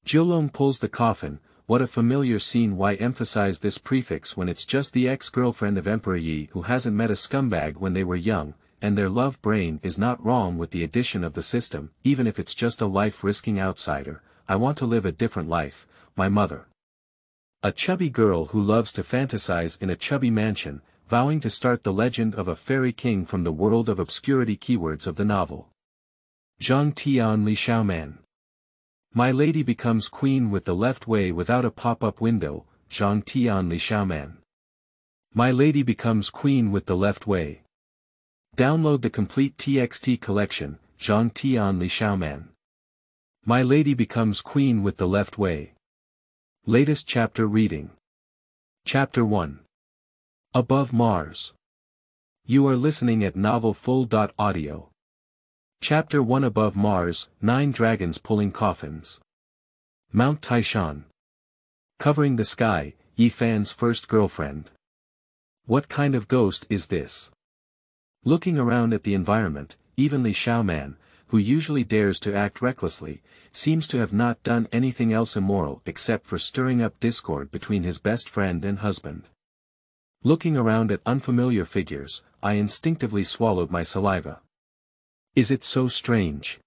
Jiulong pulls the coffin. What a familiar scene. Why emphasize this prefix when it's just the ex-girlfriend of Emperor Yi who hasn't met a scumbag when they were young, and their love brain is not wrong with the addition of the system, even if it's just a life-risking outsider. I want to live a different life, my mother. A chubby girl who loves to fantasize in a chubby mansion, vowing to start the legend of a fairy king from the world of obscurity. Keywords of the novel. Dongtian Li Xiaoman. My lady becomes queen with the left way without a pop-up window. Dongtian Li Xiaoman. My lady becomes queen with the left way. Download the complete TXT collection. Dongtian Li Xiaoman. My lady becomes queen with the left way. Latest chapter reading. Chapter 1. Above Mars. You are listening at novelfull.audio. Chapter 1. Above Mars, 9 dragons pulling coffins. Mount Taishan. Covering the sky, Yi Fan's first girlfriend. What kind of ghost is this? Looking around at the environment, even Li Xiaoman, who usually dares to act recklessly, seems to have not done anything else immoral except for stirring up discord between his best friend and husband. Looking around at unfamiliar figures, I instinctively swallowed my saliva. Is it so strange?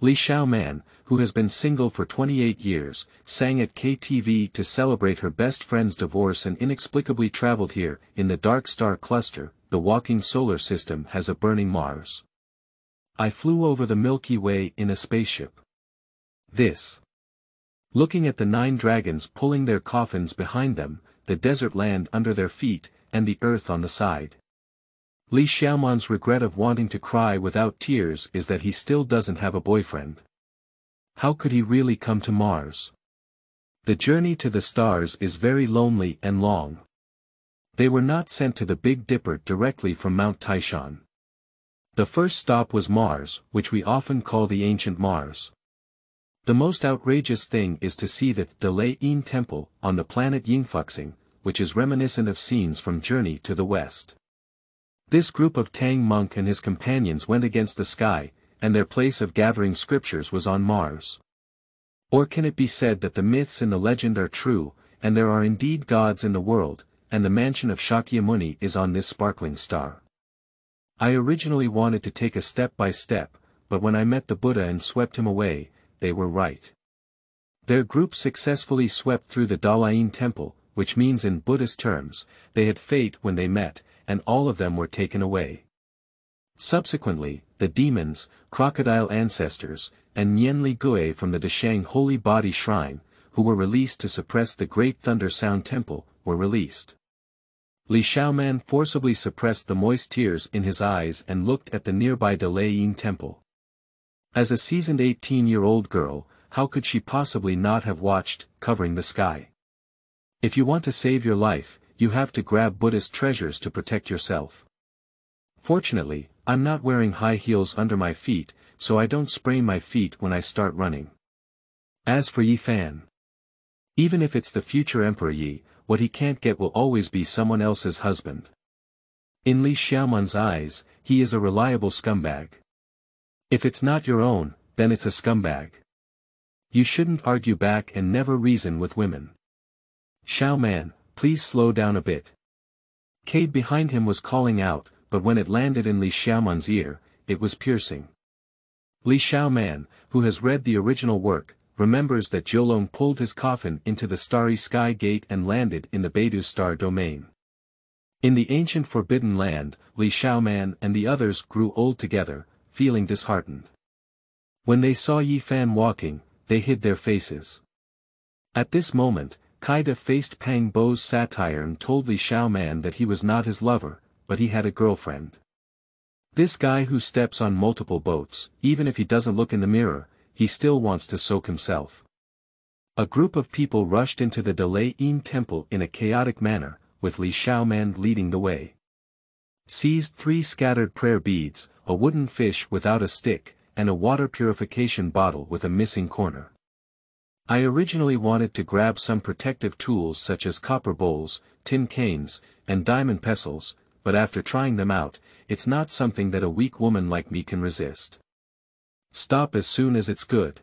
Li Xiaoman, who has been single for 28 years, sang at KTV to celebrate her best friend's divorce and inexplicably traveled here. In the dark star cluster, the walking solar system has a burning Mars. I flew over the Milky Way in a spaceship. This. Looking at the 9 dragons pulling their coffins behind them, the desert land under their feet, and the earth on the side. Li Xiaoman's regret of wanting to cry without tears is that he still doesn't have a boyfriend. How could he really come to Mars? The journey to the stars is very lonely and long. They were not sent to the Big Dipper directly from Mount Taishan. The first stop was Mars, which we often call the ancient Mars. The most outrageous thing is to see the Dongtian temple on the planet Yingfuxing, which is reminiscent of scenes from Journey to the West. This group of Tang monk and his companions went against the sky, and their place of gathering scriptures was on Mars. Or can it be said that the myths in the legend are true, and there are indeed gods in the world, and the mansion of Shakyamuni is on this sparkling star? I originally wanted to take a step by step, but when I met the Buddha and swept him away, they were right. Their group successfully swept through the Dongtian temple, which means in Buddhist terms, they had fate when they met, and all of them were taken away. Subsequently, the demons, crocodile ancestors, and Nianli Gui from the Deshang Holy Body Shrine, who were released to suppress the Great Thunder Sound Temple, were released. Li Xiaoman forcibly suppressed the moist tears in his eyes and looked at the nearby Dongtian temple. As a seasoned 18-year-old girl, how could she possibly not have watched, Covering the Sky? If you want to save your life, you have to grab Buddhist treasures to protect yourself. Fortunately, I'm not wearing high heels under my feet, so I don't sprain my feet when I start running. As for Yi Fan, even if it's the future Emperor Yi, what he can't get will always be someone else's husband. In Li Xiaoman's eyes, he is a reliable scumbag. If it's not your own, then it's a scumbag. You shouldn't argue back and never reason with women. Xiaoman, please slow down a bit. Cade behind him was calling out, but when it landed in Li Xiaoman's ear, it was piercing. Li Xiaoman, who has read the original work, remembers that Jiulong pulled his coffin into the starry sky gate and landed in the Beidou star domain. In the ancient Forbidden Land, Li Xiaoman and the others grew old together, feeling disheartened. When they saw Yi Fan walking, they hid their faces. At this moment, Kaida faced Pang Bo's satire and told Li Xiaoman that he was not his lover, but he had a girlfriend. This guy who steps on multiple boats, even if he doesn't look in the mirror, he still wants to soak himself. A group of people rushed into the Dongtian temple in a chaotic manner, with Li Xiaoman leading the way. Seized 3 scattered prayer beads, a wooden fish without a stick, and a water purification bottle with a missing corner. I originally wanted to grab some protective tools such as copper bowls, tin canes, and diamond pestles, but after trying them out, it's not something that a weak woman like me can resist. Stop as soon as it's good.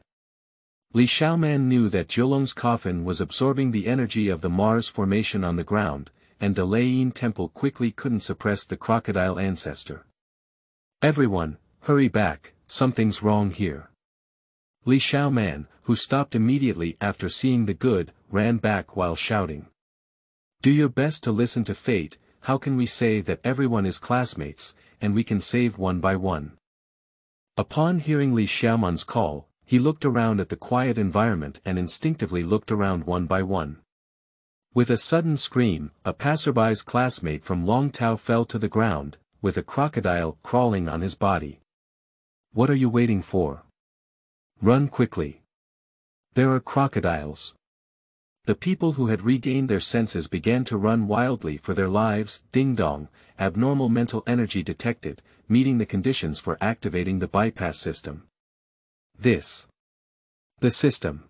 Li Xiaoman knew that Jiulong's coffin was absorbing the energy of the Mars formation on the ground, and the Leiyin temple quickly couldn't suppress the crocodile ancestor. Everyone, hurry back, something's wrong here. Li Xiaoman, who stopped immediately after seeing the good, ran back while shouting. Do your best to listen to fate. How can we say that everyone is classmates, and we can save one by one? Upon hearing Li Xiaoman's call, he looked around at the quiet environment and instinctively looked around one by one. With a sudden scream, a passerby's classmate from Longtao fell to the ground, with a crocodile crawling on his body. What are you waiting for? Run quickly. There are crocodiles. The people who had regained their senses began to run wildly for their lives. Ding dong, abnormal mental energy detected, meeting the conditions for activating the bypass system. The system.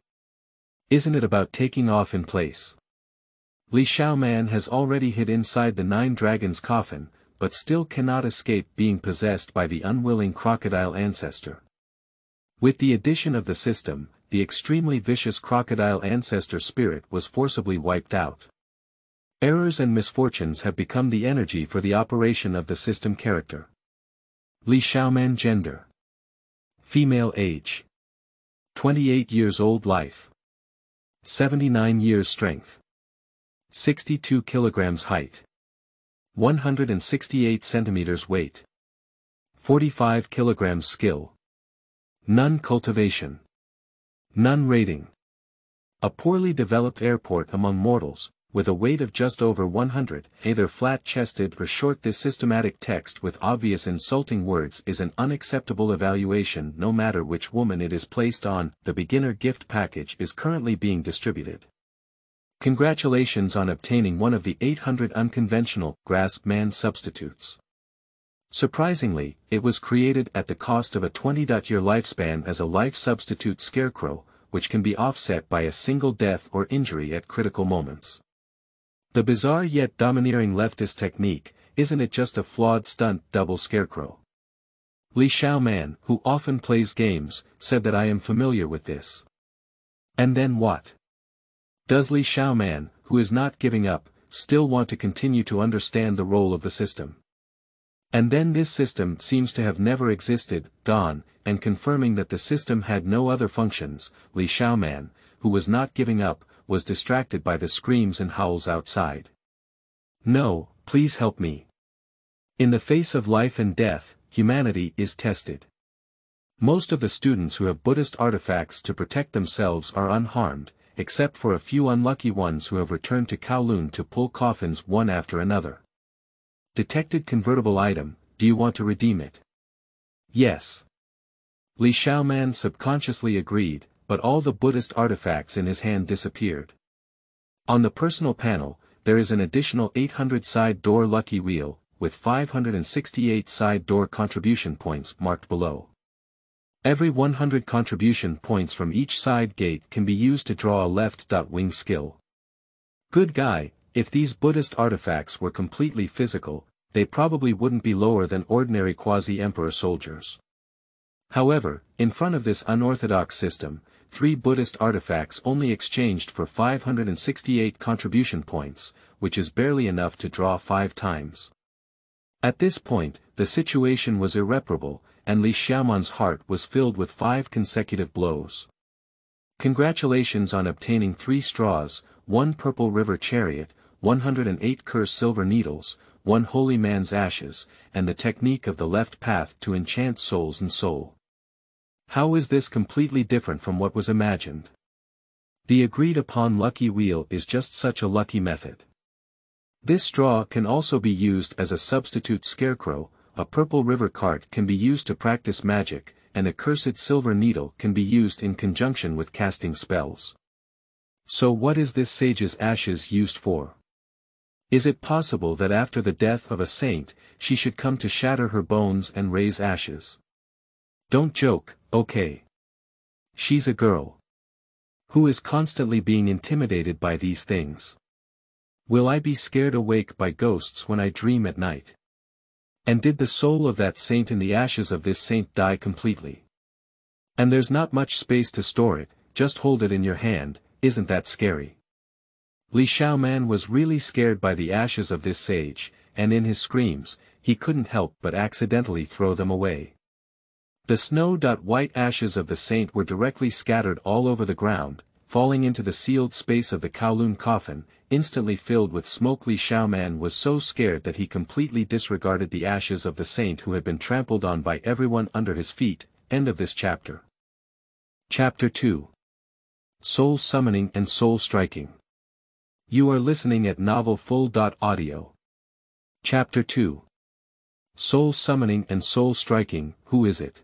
Isn't it about taking off in place? Li Xiaoman has already hid inside the Nine Dragons coffin, but still cannot escape being possessed by the unwilling crocodile ancestor. With the addition of the system, the extremely vicious crocodile ancestor spirit was forcibly wiped out. Errors and misfortunes have become the energy for the operation of the system character. Li Xiaoman gender. Female age. 28 years old life. 79 years strength. 62 kilograms height. 168 centimeters weight. 45 kilograms skill. None cultivation. None rating. A poorly developed airport among mortals, with a weight of just over 100, either flat-chested or short. This systematic text with obvious insulting words is an unacceptable evaluation no matter which woman it is placed on. The beginner gift package is currently being distributed. Congratulations on obtaining one of the 800 unconventional grasp man substitutes. Surprisingly, it was created at the cost of a 20-year lifespan as a life substitute scarecrow, which can be offset by a single death or injury at critical moments. The bizarre yet domineering leftist technique, isn't it just a flawed stunt double scarecrow? Li Xiaoman, who often plays games, said that I am familiar with this. And then what? Does Li Xiaoman, who is not giving up, still want to continue to understand the role of the system? And then this system seems to have never existed, gone, and confirming that the system had no other functions. Li Xiaoman, who was not giving up, was distracted by the screams and howls outside. No, please help me. In the face of life and death, humanity is tested. Most of the students who have Buddhist artifacts to protect themselves are unharmed, except for a few unlucky ones who have returned to Kowloon to pull coffins one after another. Detected convertible item, do you want to redeem it? Yes. Li Xiaoman subconsciously agreed, but all the Buddhist artifacts in his hand disappeared. On the personal panel, there is an additional 800 side door lucky wheel, with 568 side door contribution points marked below. Every 100 contribution points from each side gate can be used to draw a left-wing skill. Good guy. If these Buddhist artifacts were completely physical, they probably wouldn't be lower than ordinary quasi-emperor soldiers. However, in front of this unorthodox system, 3 Buddhist artifacts only exchanged for 568 contribution points, which is barely enough to draw 5 times. At this point, the situation was irreparable, and Li Xiaoman's heart was filled with 5 consecutive blows. Congratulations on obtaining 3 straws, 1 purple river chariot, 108 curse silver needles, 1 holy man's ashes, and the technique of the left path to enchant souls and soul. How is this completely different from what was imagined? The agreed-upon lucky wheel is just such a lucky method. This straw can also be used as a substitute scarecrow, a purple river cart can be used to practice magic, and a cursed silver needle can be used in conjunction with casting spells. So what is this sage's ashes used for? Is it possible that after the death of a saint, she should come to shatter her bones and raise ashes? Don't joke, okay? She's a girl who is constantly being intimidated by these things. Will I be scared awake by ghosts when I dream at night? And did the soul of that saint in the ashes of this saint die completely? And there's not much space to store it, just hold it in your hand, isn't that scary? Li Xiaoman was really scared by the ashes of this sage, and in his screams, he couldn't help but accidentally throw them away. The snow-white ashes of the saint were directly scattered all over the ground, falling into the sealed space of the Kowloon coffin, instantly filled with smoke. Li Xiaoman was so scared that he completely disregarded the ashes of the saint who had been trampled on by everyone under his feet. End of this chapter. Chapter 2. Soul Summoning and Soul Striking. You are listening at novelfull.audio. Chapter 2. Soul Summoning and Soul Striking. Who is it?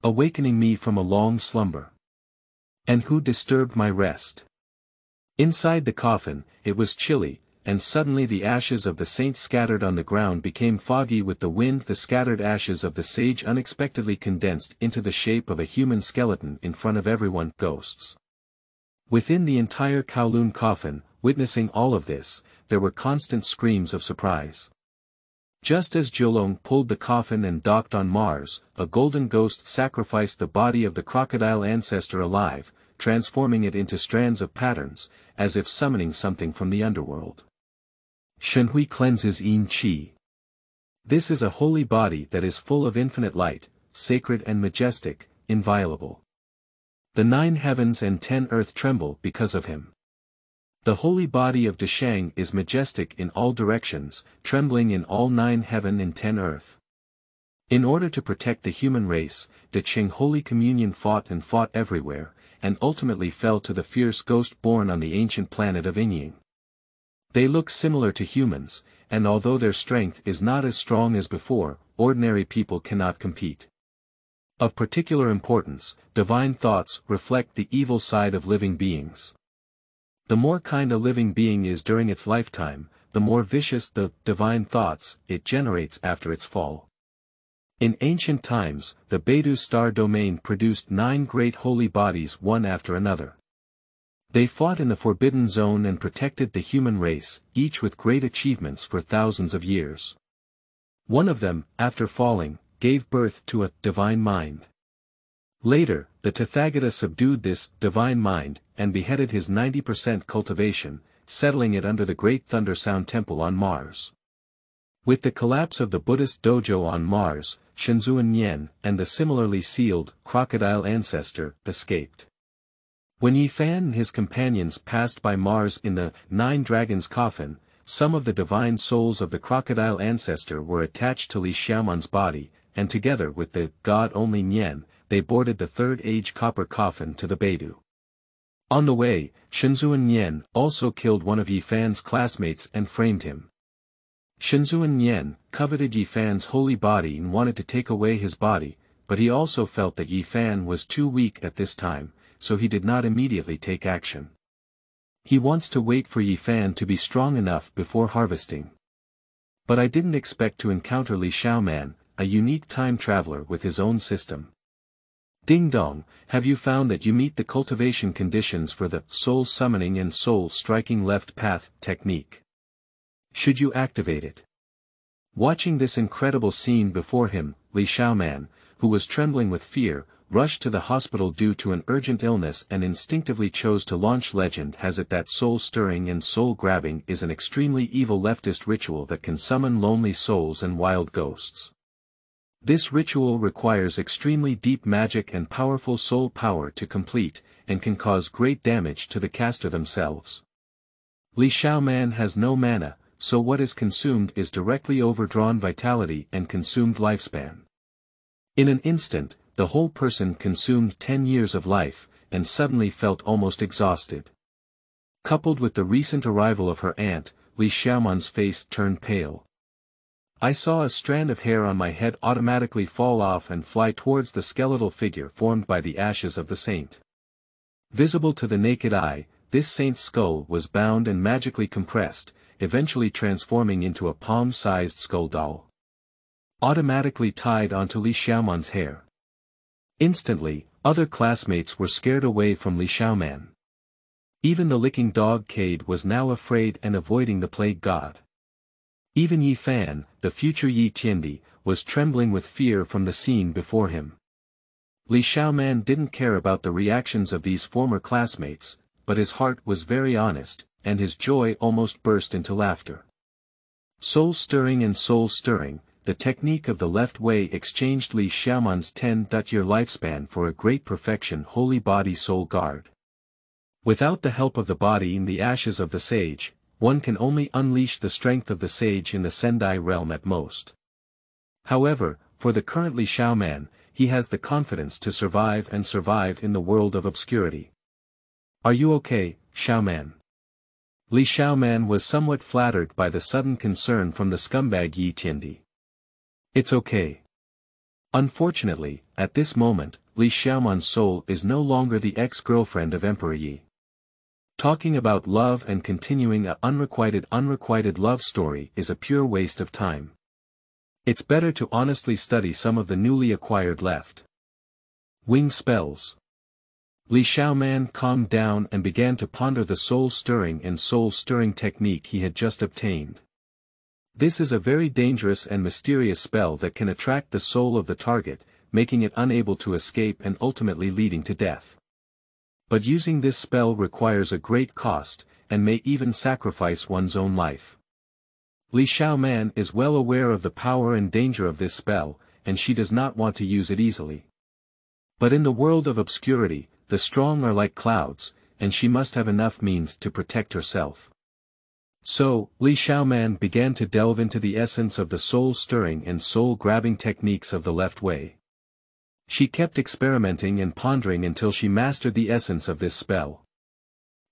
Awakening me from a long slumber. And who disturbed my rest? Inside the coffin, it was chilly, and suddenly the ashes of the saint scattered on the ground became foggy with the wind. The scattered ashes of the sage unexpectedly condensed into the shape of a human skeleton in front of everyone. Ghosts. Within the entire Kowloon coffin, witnessing all of this, there were constant screams of surprise. Just as Jiulong pulled the coffin and docked on Mars, a golden ghost sacrificed the body of the crocodile ancestor alive, transforming it into strands of patterns, as if summoning something from the underworld. Shenhui cleanses Yin Qi. This is a holy body that is full of infinite light, sacred and majestic, inviolable. The 9 heavens and 10 earth tremble because of him. The holy body of Deshang is majestic in all directions, trembling in all 9 heaven and 10 earth. In order to protect the human race, the Qing Holy Communion fought everywhere, and ultimately fell to the fierce ghost born on the ancient planet of Inying. They look similar to humans, and although their strength is not as strong as before, ordinary people cannot compete. Of particular importance, divine thoughts reflect the evil side of living beings. The more kind a living being is during its lifetime, the more vicious the divine thoughts it generates after its fall. In ancient times, the Beidou star domain produced 9 great holy bodies one after another. They fought in the Forbidden Zone and protected the human race, each with great achievements for thousands of years. One of them, after falling, gave birth to a divine mind. Later, the Tathagata subdued this divine mind, and beheaded his 90% cultivation, settling it under the Great Thunder Sound Temple on Mars. With the collapse of the Buddhist dojo on Mars, Shenzhuan Yan and the similarly sealed crocodile ancestor escaped. When Yi Fan and his companions passed by Mars in the 9 dragons coffin, some of the divine souls of the crocodile ancestor were attached to Li Xiaoman's body, and together with the god-only Nian, they boarded the 3rd age copper coffin to the Beidou. On the way, Shenzhuan Nian also killed one of Yi Fan's classmates and framed him. Shenzhuan Nian coveted Yi Fan's holy body and wanted to take away his body, but he also felt that Yi Fan was too weak at this time, so he did not immediately take action. He wants to wait for Yi Fan to be strong enough before harvesting. But I didn't expect to encounter Li Xiaoman, a unique time traveler with his own system. Ding dong, have you found that you meet the cultivation conditions for the soul summoning and soul striking left path technique? Should you activate it? Watching this incredible scene before him, Li Xiaoman, who was trembling with fear, rushed to the hospital due to an urgent illness and instinctively chose to launch. Legend has it that soul stirring and soul grabbing is an extremely evil leftist ritual that can summon lonely souls and wild ghosts. This ritual requires extremely deep magic and powerful soul power to complete, and can cause great damage to the caster themselves. Li Xiaoman has no mana, so what is consumed is directly overdrawn vitality and consumed lifespan. In an instant, the whole person consumed 10 years of life, and suddenly felt almost exhausted. Coupled with the recent arrival of her aunt, Li Xiaoman's face turned pale. I saw a strand of hair on my head automatically fall off and fly towards the skeletal figure formed by the ashes of the saint. Visible to the naked eye, this saint's skull was bound and magically compressed, eventually transforming into a palm-sized skull doll. Automatically tied onto Li Xiaoman's hair. Instantly, other classmates were scared away from Li Xiaoman. Even the licking dog Cade was now afraid and avoiding the plague god. Even Yi Fan, the future Yi Tiandi, was trembling with fear from the scene before him. Li Xiaoman didn't care about the reactions of these former classmates, but his heart was very honest, and his joy almost burst into laughter. Soul-stirring and soul-stirring, the technique of the left way exchanged Li Xiaoman's 10-year lifespan for a great perfection holy body soul guard. Without the help of the body in the ashes of the sage, one can only unleash the strength of the sage in the Sendai realm at most. However, for the current Li Xiaoman, he has the confidence to survive in the world of obscurity. Are you okay, Xiaoman? Li Xiaoman was somewhat flattered by the sudden concern from the scumbag Zhetian. It's okay. Unfortunately, at this moment, Li Xiaoman's soul is no longer the ex-girlfriend of Emperor Yi. Talking about love and continuing a unrequited love story is a pure waste of time. It's better to honestly study some of the newly acquired left wing spells. Li Xiaoman calmed down and began to ponder the soul-stirring and soul-stirring technique he had just obtained. This is a very dangerous and mysterious spell that can attract the soul of the target, making it unable to escape and ultimately leading to death. But using this spell requires a great cost, and may even sacrifice one's own life. Li Xiaoman is well aware of the power and danger of this spell, and she does not want to use it easily. But in the world of obscurity, the strong are like clouds, and she must have enough means to protect herself. So, Li Xiaoman began to delve into the essence of the soul-stirring and soul-grabbing techniques of the left way. She kept experimenting and pondering until she mastered the essence of this spell.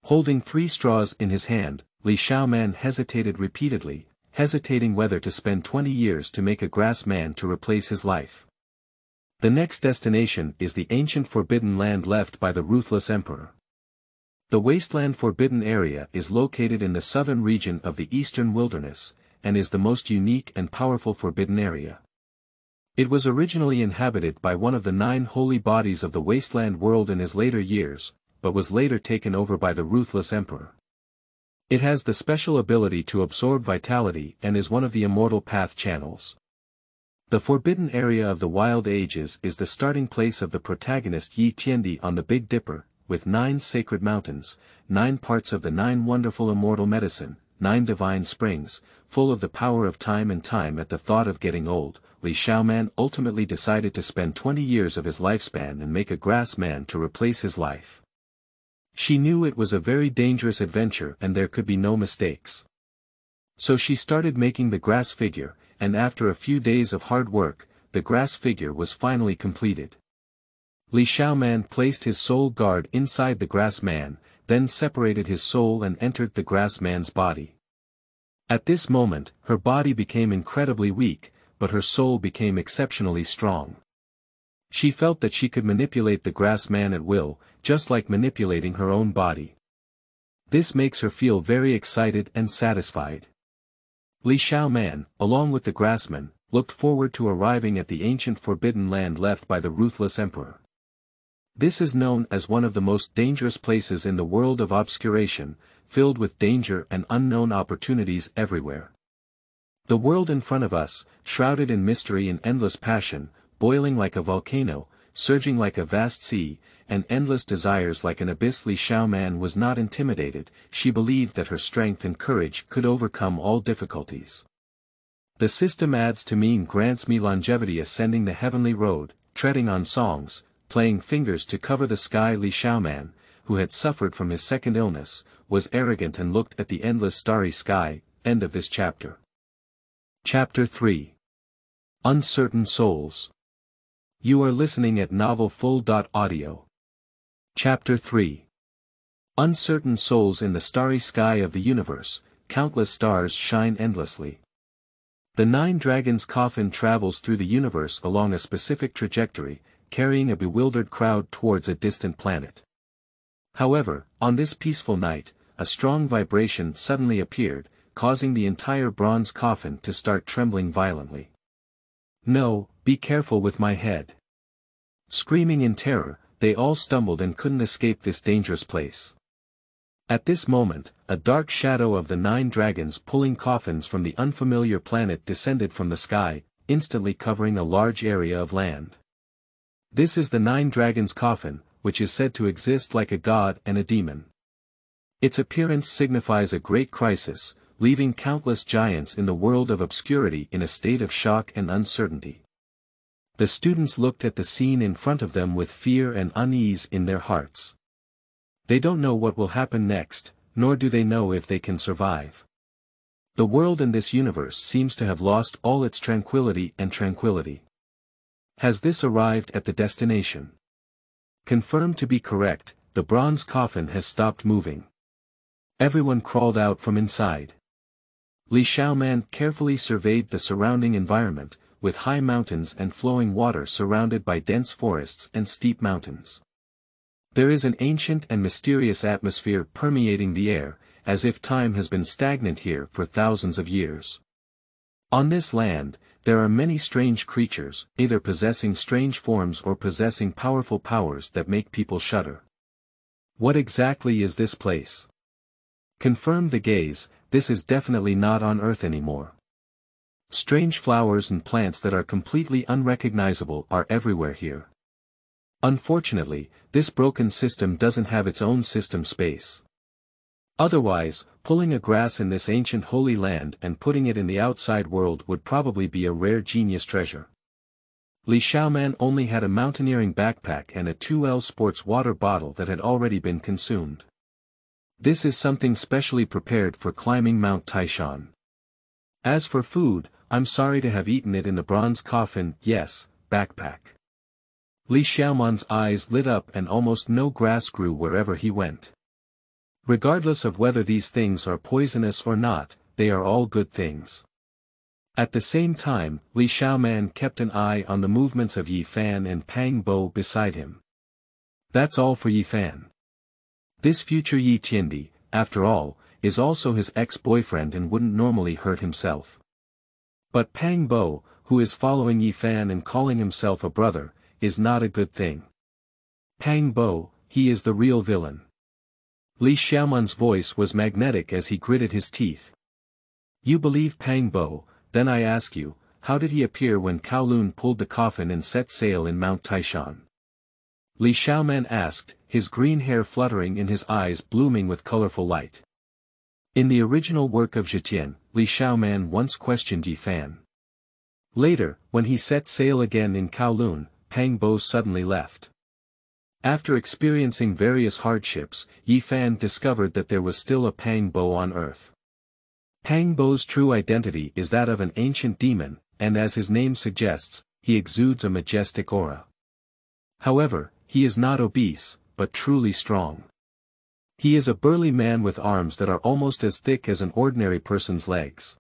Holding 3 straws in his hand, Li Xiaoman hesitated repeatedly, hesitating whether to spend 20 years to make a grass man to replace his life. The next destination is the ancient forbidden land left by the ruthless emperor. The wasteland forbidden area is located in the southern region of the eastern wilderness, and is the most unique and powerful forbidden area. It was originally inhabited by one of the 9 holy bodies of the wasteland world in his later years, but was later taken over by the ruthless emperor. It has the special ability to absorb vitality and is one of the immortal path channels. The forbidden area of the wild ages is the starting place of the protagonist Yi Tiandi on the Big Dipper, with 9 sacred mountains, 9 parts of the 9 wonderful immortal medicine, 9 divine springs, full of the power of time and time at the thought of getting old. Li Xiaoman ultimately decided to spend 20 years of his lifespan and make a grass man to replace his life. She knew it was a very dangerous adventure and there could be no mistakes. So she started making the grass figure, and after a few days of hard work, the grass figure was finally completed. Li Xiaoman placed his soul guard inside the grass man, then separated his soul and entered the grass man's body. At this moment, her body became incredibly weak, but her soul became exceptionally strong. She felt that she could manipulate the grass man at will, just like manipulating her own body. This makes her feel very excited and satisfied. Li Xiaoman, along with the grassman, looked forward to arriving at the ancient forbidden land left by the ruthless emperor. This is known as one of the most dangerous places in the world of obscuration, filled with danger and unknown opportunities everywhere. The world in front of us, shrouded in mystery and endless passion, boiling like a volcano, surging like a vast sea, and endless desires like an abyss. Li Xiaoman was not intimidated, she believed that her strength and courage could overcome all difficulties. The system adds to me grants me longevity ascending the heavenly road, treading on songs, playing fingers to cover the sky. Li Xiaoman, who had suffered from his second illness, was arrogant and looked at the endless starry sky. End of this chapter. Chapter 3. Uncertain Souls. You are listening at novelfull.audio. Chapter 3. Uncertain souls. In the starry sky of the universe, countless stars shine endlessly. The 9 dragons' coffin travels through the universe along a specific trajectory, carrying a bewildered crowd towards a distant planet. However, on this peaceful night, a strong vibration suddenly appeared, causing the entire bronze coffin to start trembling violently. No, be careful with my head. Screaming in terror, they all stumbled and couldn't escape this dangerous place. At this moment, a dark shadow of the 9 dragons pulling coffins from the unfamiliar planet descended from the sky, instantly covering a large area of land. This is the Nine Dragons coffin, which is said to exist like a god and a demon. Its appearance signifies a great crisis, leaving countless giants in the world of obscurity in a state of shock and uncertainty. The students looked at the scene in front of them with fear and unease in their hearts. They don't know what will happen next, nor do they know if they can survive. The world in this universe seems to have lost all its tranquility and tranquility. Has this arrived at the destination? Confirmed to be correct, the bronze coffin has stopped moving. Everyone crawled out from inside. Xiaoman carefully surveyed the surrounding environment, with high mountains and flowing water surrounded by dense forests and steep mountains. There is an ancient and mysterious atmosphere permeating the air, as if time has been stagnant here for thousands of years. On this land, there are many strange creatures, either possessing strange forms or possessing powerful powers that make people shudder. What exactly is this place? Confirm the gaze, this is definitely not on Earth anymore. Strange flowers and plants that are completely unrecognizable are everywhere here. Unfortunately, this broken system doesn't have its own system space. Otherwise, pulling a grass in this ancient holy land and putting it in the outside world would probably be a rare genius treasure. Xiaoman only had a mountaineering backpack and a 2L sports water bottle that had already been consumed. This is something specially prepared for climbing Mount Taishan. As for food, I'm sorry to have eaten it in the bronze coffin, yes, backpack. Xiaoman's eyes lit up and almost no grass grew wherever he went. Regardless of whether these things are poisonous or not, they are all good things. At the same time, Xiaoman kept an eye on the movements of Yifan and Pang Bo beside him. That's all for Yifan. This future Zhetian, after all, is also his ex-boyfriend and wouldn't normally hurt himself. But Pang Bo, who is following Yifan and calling himself a brother, is not a good thing. Pang Bo, he is the real villain. Xiaoman's voice was magnetic as he gritted his teeth. You believe Pang Bo, then I ask you, how did he appear when Kowloon pulled the coffin and set sail in Mount Taishan? Xiaoman asked, his green hair fluttering and his eyes blooming with colorful light. In the original work of Zhetian, Xiaoman once questioned Yifan. Later, when he set sail again in Kowloon, Pang Bo suddenly left. After experiencing various hardships, Yifan discovered that there was still a Pang Bo on Earth. Pang Bo's true identity is that of an ancient demon, and as his name suggests, he exudes a majestic aura. However, he is not obese, but truly strong. He is a burly man with arms that are almost as thick as an ordinary person's legs.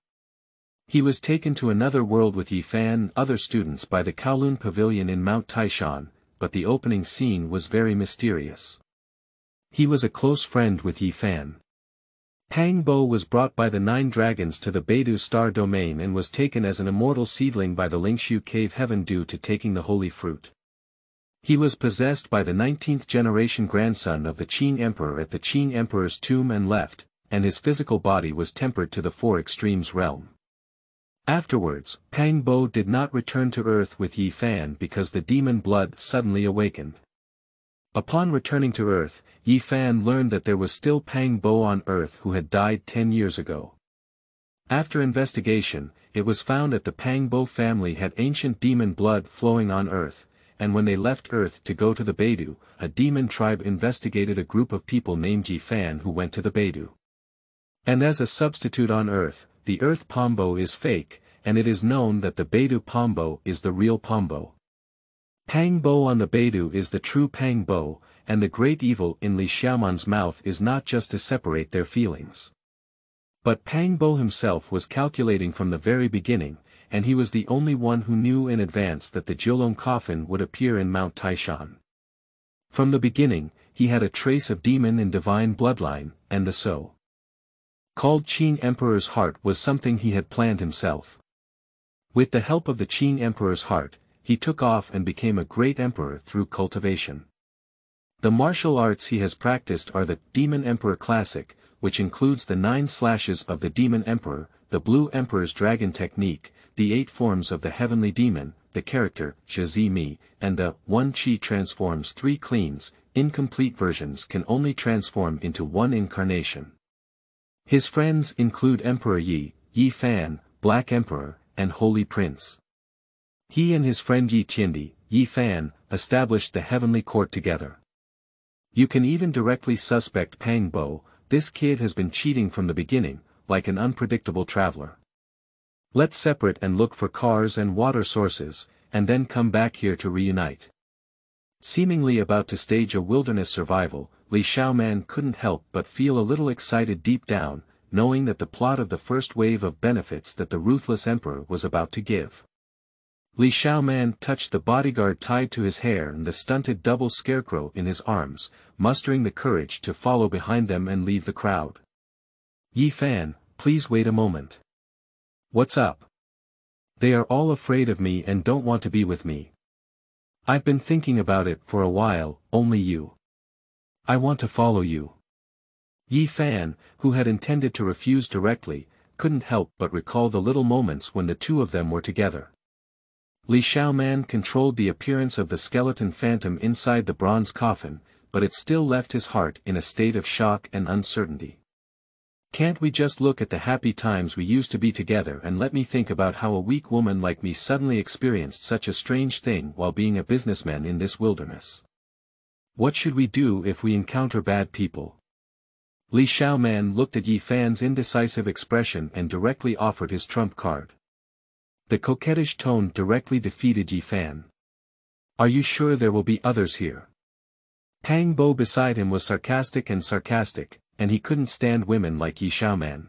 He was taken to another world with Yifan and other students by the Kowloon Pavilion in Mount Taishan, but the opening scene was very mysterious. He was a close friend with Yifan. Pang Bo was brought by the Nine Dragons to the Beidou Star Domain and was taken as an immortal seedling by the Lingshu Cave Heaven due to taking the holy fruit. He was possessed by the 19th generation grandson of the Qin Emperor at the Qin Emperor's tomb and left, and his physical body was tempered to the Four Extremes realm. Afterwards, Pang Bo did not return to Earth with Yifan because the demon blood suddenly awakened. Upon returning to Earth, Yifan learned that there was still Pang Bo on Earth who had died 10 years ago. After investigation, it was found that the Pang Bo family had ancient demon blood flowing on Earth, and when they left Earth to go to the Beidou, a demon tribe investigated a group of people named Yifan who went to the Beidou. And as a substitute on Earth, the Earth Pombo is fake, and it is known that the Beidou Pombo is the real Pombo. Pang Bo on the Beidou is the true Pang Bo, and the great evil in Xiaoman's mouth is not just to separate their feelings. But Pang Bo himself was calculating from the very beginning, and he was the only one who knew in advance that the Jiulong coffin would appear in Mount Taishan. From the beginning, he had a trace of demon and divine bloodline, and the so-called Qin Emperor's heart was something he had planned himself. With the help of the Qin Emperor's heart, he took off and became a great emperor through cultivation. The martial arts he has practiced are the Demon Emperor Classic, which includes the 9 slashes of the Demon Emperor, the Blue Emperor's Dragon Technique, the 8 forms of the Heavenly Demon, the character, Zhezi, and the one Qi transforms 3 cleans, incomplete versions can only transform into 1 incarnation. His friends include Emperor Yi Fan, Black Emperor, and Holy Prince. He and his friend Yi Fan, established the heavenly court together. You can even directly suspect Pang Bo. This kid has been cheating from the beginning, like an unpredictable traveler. Let's separate and look for cars and water sources, and then come back here to reunite. Seemingly about to stage a wilderness survival, Xiaoman couldn't help but feel a little excited deep down, knowing that the plot of the first wave of benefits that the ruthless emperor was about to give. Xiaoman touched the bodyguard tied to his hair and the stunted double scarecrow in his arms, mustering the courage to follow behind them and leave the crowd. Yi Fan, please wait a moment. What's up? They are all afraid of me and don't want to be with me. I've been thinking about it for a while, only you. I want to follow you. Yi Fan, who had intended to refuse directly, couldn't help but recall the little moments when the two of them were together. Xiaoman controlled the appearance of the skeleton phantom inside the bronze coffin, but it still left his heart in a state of shock and uncertainty. Can't we just look at the happy times we used to be together and let me think about how a weak woman like me suddenly experienced such a strange thing while being a businessman in this wilderness? What should we do if we encounter bad people? Xiaoman looked at Yi Fan's indecisive expression and directly offered his trump card. The coquettish tone directly defeated Yi Fan. Are you sure there will be others here? Pang Bo beside him was sarcastic, and he couldn't stand women like Xiaoman.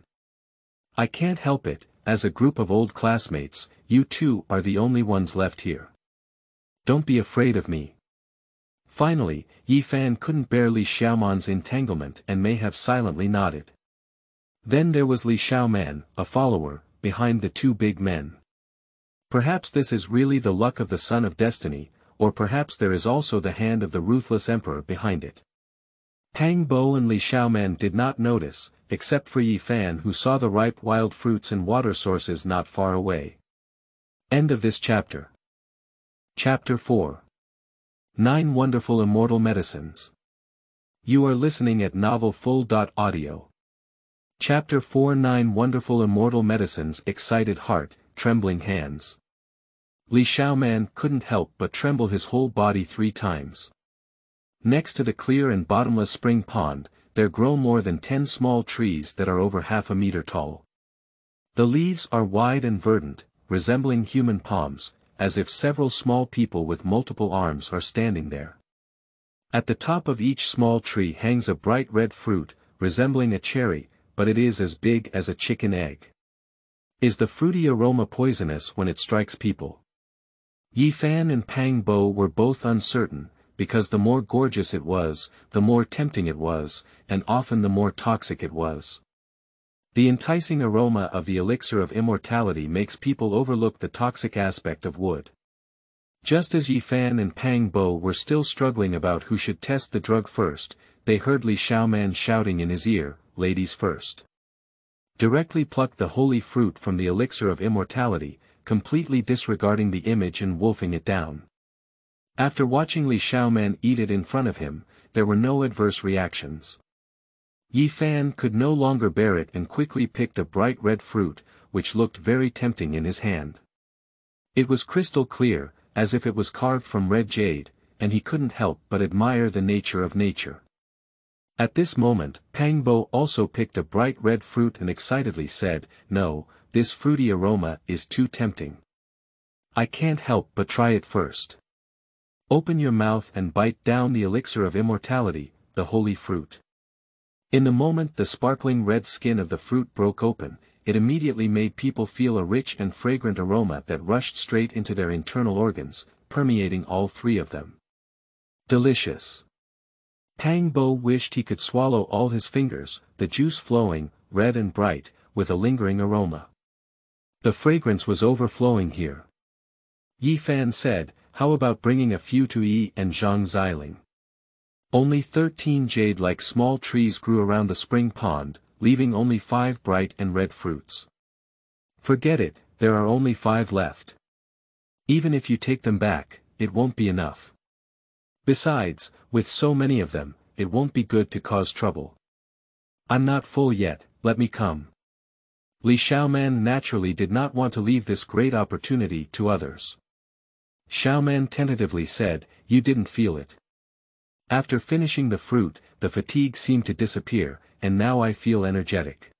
I can't help it, as a group of old classmates, you two are the only ones left here. Don't be afraid of me. Finally, Yi Fan couldn't bear Xiaoman's entanglement and may have silently nodded. Then there was Xiaoman, a follower, behind the two big men. Perhaps this is really the luck of the Son of Destiny, or perhaps there is also the hand of the ruthless emperor behind it. Pang Bo and Xiaoman did not notice, except for Yi Fan, who saw the ripe wild fruits and water sources not far away. End of this chapter. Chapter 4. 9 Wonderful Immortal Medicines. You are listening at novelfull.audio. Chapter 4 9 Wonderful Immortal Medicines. Excited heart, trembling hands. Xiaoman couldn't help but tremble his whole body 3 times. Next to the clear and bottomless spring pond, there grow more than 10 small trees that are over half a meter tall. The leaves are wide and verdant, resembling human palms, as if several small people with multiple arms are standing there. At the top of each small tree hangs a bright red fruit, resembling a cherry, but it is as big as a chicken egg. Is the fruity aroma poisonous when it strikes people? Yi Fan and Pang Bo were both uncertain, because the more gorgeous it was, the more tempting it was, and often the more toxic it was. The enticing aroma of the elixir of immortality makes people overlook the toxic aspect of wood. Just as Yi Fan and Pang Bo were still struggling about who should test the drug first, they heard Xiaoman shouting in his ear, "Ladies first." Directly plucked the holy fruit from the elixir of immortality, completely disregarding the image and wolfing it down. After watching Xiaoman eat it in front of him, there were no adverse reactions. Yi Fan could no longer bear it and quickly picked a bright red fruit, which looked very tempting in his hand. It was crystal clear, as if it was carved from red jade, and he couldn't help but admire the nature of nature. At this moment, Pang Bo also picked a bright red fruit and excitedly said, "No, this fruity aroma is too tempting. I can't help but try it first. Open your mouth and bite down the elixir of immortality, the holy fruit." In the moment the sparkling red skin of the fruit broke open, it immediately made people feel a rich and fragrant aroma that rushed straight into their internal organs, permeating all 3 of them. Delicious. Pang Bo wished he could swallow all his fingers, the juice flowing, red and bright, with a lingering aroma. The fragrance was overflowing here. Yi Fan said, "How about bringing a few to Yi and Zhang Xiling?" Only 13 jade-like small trees grew around the spring pond, leaving only 5 bright and red fruits. "Forget it, there are only 5 left. Even if you take them back, it won't be enough. Besides, with so many of them, it won't be good to cause trouble. I'm not full yet, let me come. Li Xiaoman naturally did not want to leave this great opportunity to others. Xiaoman tentatively said, you didn't feel it. After finishing the fruit, the fatigue seemed to disappear, and now I feel energetic.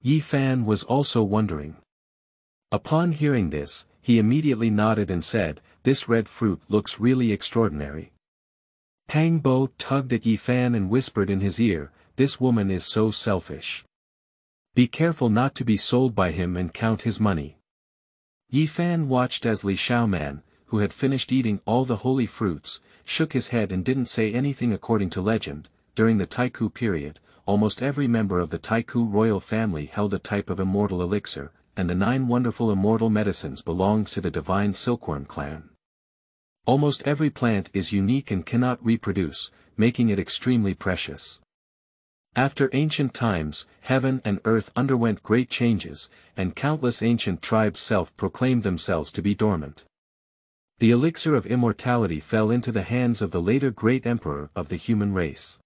Yi Fan was also wondering. Upon hearing this, he immediately nodded and said, this red fruit looks really extraordinary. Pang Bo tugged at Yi Fan and whispered in his ear, this woman is so selfish. Be careful not to be sold by him and count his money. Yi Fan watched as Li Xiaoman, who had finished eating all the holy fruits, shook his head and didn't say anything. According to legend, during the Taiku period, almost every member of the Taiku royal family held a type of immortal elixir, and the 9 wonderful immortal medicines belonged to the divine silkworm clan. Almost every plant is unique and cannot reproduce, making it extremely precious. After ancient times, heaven and earth underwent great changes, and countless ancient tribes self-proclaimed themselves to be dormant. The elixir of immortality fell into the hands of the later great emperor of the human race.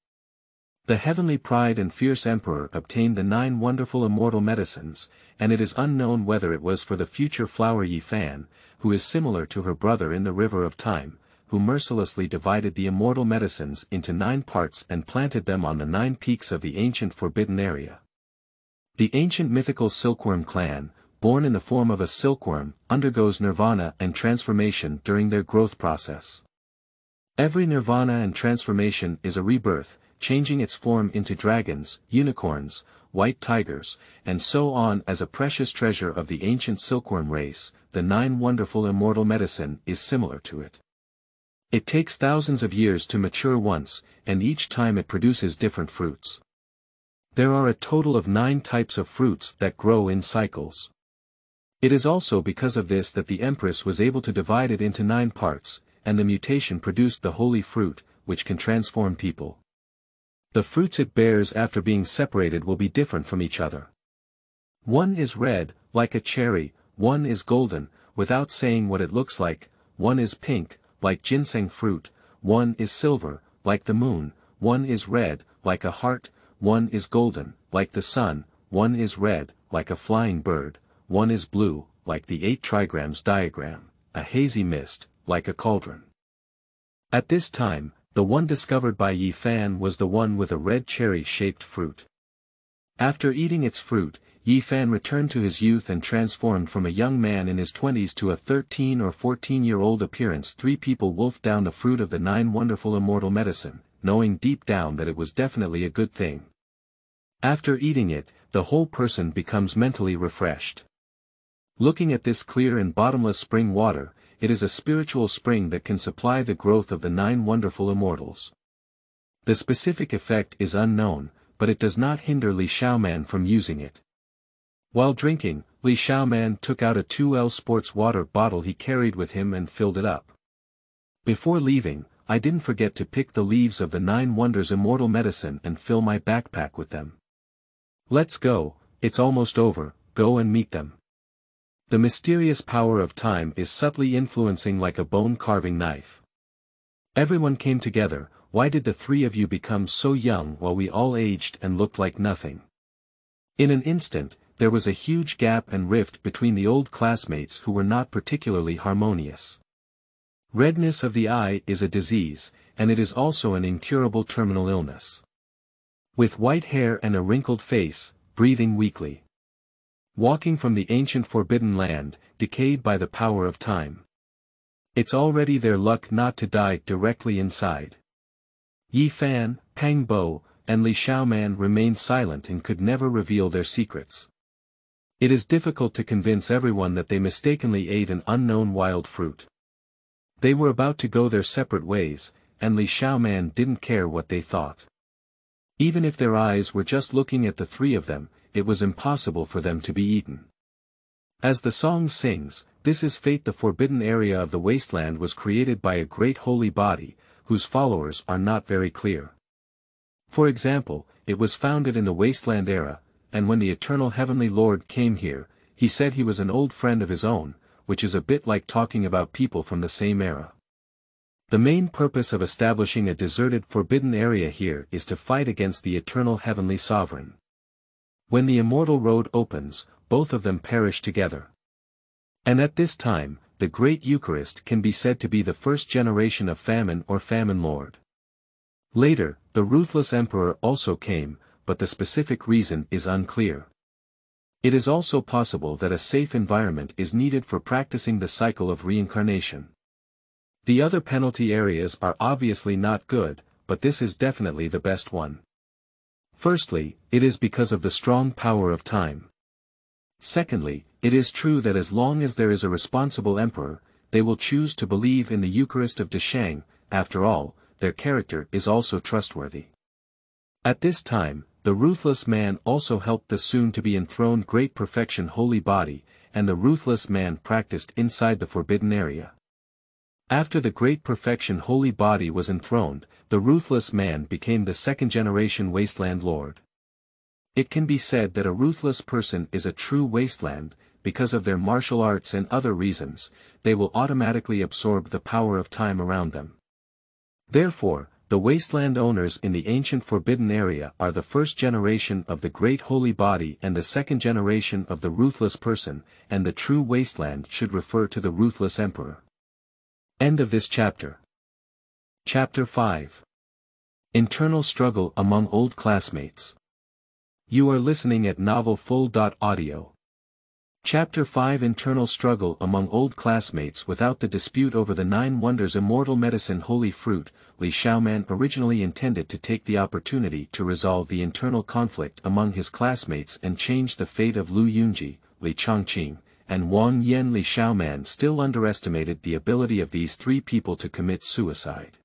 The heavenly pride and fierce emperor obtained the 9 wonderful immortal medicines, and it is unknown whether it was for the future flower Yi Fan, who is similar to her brother in the river of time, who mercilessly divided the immortal medicines into 9 parts and planted them on the 9 peaks of the ancient forbidden area. The ancient mythical silkworm clan, born in the form of a silkworm, undergoes nirvana and transformation during their growth process. Every nirvana and transformation is a rebirth, changing its form into dragons, unicorns, white tigers, and so on. As a precious treasure of the ancient silkworm race, the 9 wonderful immortal medicine is similar to it. It takes thousands of years to mature once, and each time it produces different fruits. There are a total of 9 types of fruits that grow in cycles. It is also because of this that the Empress was able to divide it into 9 parts, and the mutation produced the holy fruit, which can transform people. The fruits it bears after being separated will be different from each other. One is red, like a cherry, one is golden, without saying what it looks like, one is pink, like ginseng fruit, one is silver, like the moon, one is red, like a heart, one is golden, like the sun, one is red, like a flying bird, one is blue, like the 8 trigrams diagram, a hazy mist, like a cauldron. At this time, the one discovered by Yi Fan was the one with a red cherry-shaped fruit. After eating its fruit, Yi Fan returned to his youth and transformed from a young man in his 20s to a 13 or 14-year-old appearance. 3 people wolfed down the fruit of the 9 wonderful immortal medicine, knowing deep down that it was definitely a good thing. After eating it, the whole person becomes mentally refreshed. Looking at this clear and bottomless spring water, it is a spiritual spring that can supply the growth of the 9 wonderful immortals. The specific effect is unknown, but it does not hinder Li Xiaoman from using it. While drinking, Li Xiaoman took out a 2L sports water bottle he carried with him and filled it up. Before leaving, I didn't forget to pick the leaves of the 9 wonders immortal medicine and fill my backpack with them. Let's go, it's almost over, go and meet them. The mysterious power of time is subtly influencing like a bone-carving knife. Everyone came together. Why did the 3 of you become so young while we all aged and looked like nothing? In an instant, there was a huge gap and rift between the old classmates who were not particularly harmonious. Redness of the eye is a disease, and it is also an incurable terminal illness. With white hair and a wrinkled face, breathing weakly. Walking from the ancient forbidden land, decayed by the power of time. It's already their luck not to die directly inside. Yi Fan, Pang Bo, and Li Xiaoman remained silent and could never reveal their secrets. It is difficult to convince everyone that they mistakenly ate an unknown wild fruit. They were about to go their separate ways, and Li Xiaoman didn't care what they thought. Even if their eyes were just looking at the 3 of them, it was impossible for them to be eaten. As the song sings, this is fate. The forbidden area of the wasteland was created by a great holy body, whose followers are not very clear. For example, it was founded in the wasteland era, and when the eternal heavenly Lord came here, he said he was an old friend of his own, which is a bit like talking about people from the same era. The main purpose of establishing a deserted forbidden area here is to fight against the eternal heavenly sovereign. When the immortal road opens, both of them perish together. And at this time, the great Eucharist can be said to be the first generation of famine or famine lord. Later, the ruthless emperor also came, but the specific reason is unclear. It is also possible that a safe environment is needed for practicing the cycle of reincarnation. The other penalty areas are obviously not good, but this is definitely the best one. Firstly, it is because of the strong power of time. Secondly, it is true that as long as there is a responsible emperor, they will choose to believe in the Eucharist of Ziyang. After all, their character is also trustworthy. At this time, the ruthless man also helped the soon-to-be enthroned Great Perfection holy body, and the ruthless man practiced inside the forbidden area. After the Great Perfection holy body was enthroned, the ruthless man became the second-generation wasteland lord. It can be said that a ruthless person is a true wasteland, because of their martial arts and other reasons, they will automatically absorb the power of time around them. Therefore, the wasteland owners in the ancient forbidden area are the first generation of the great holy body and the second generation of the ruthless person, and the true wasteland should refer to the ruthless emperor. End of this chapter. Chapter 5. Internal Struggle Among Old Classmates. You are listening at novelfull.audio. Chapter 5 Internal Struggle Among Old Classmates. Without the dispute over the 9 wonders immortal medicine holy fruit, Xiaoman originally intended to take the opportunity to resolve the internal conflict among his classmates and change the fate of Lu Yunji, Li Chongqing, and Wang Yan. Xiaoman still underestimated the ability of these 3 people to commit suicide.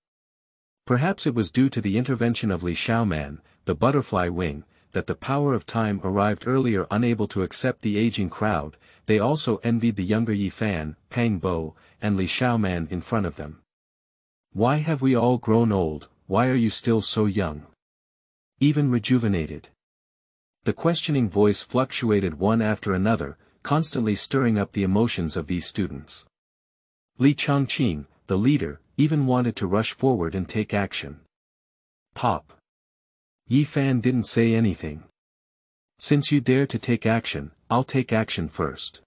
Perhaps it was due to the intervention of Xiaoman, the butterfly wing, that the power of time arrived earlier. Unable to accept the aging crowd, they also envied the younger Yi Fan, Pang Bo, and Xiaoman in front of them. Why have we all grown old? Why are you still so young? Even rejuvenated? The questioning voice fluctuated one after another, constantly stirring up the emotions of these students. Li Chongqing, the leader, even wanted to rush forward and take action. Pop. Yi Fan didn't say anything. Since you dare to take action, I'll take action first.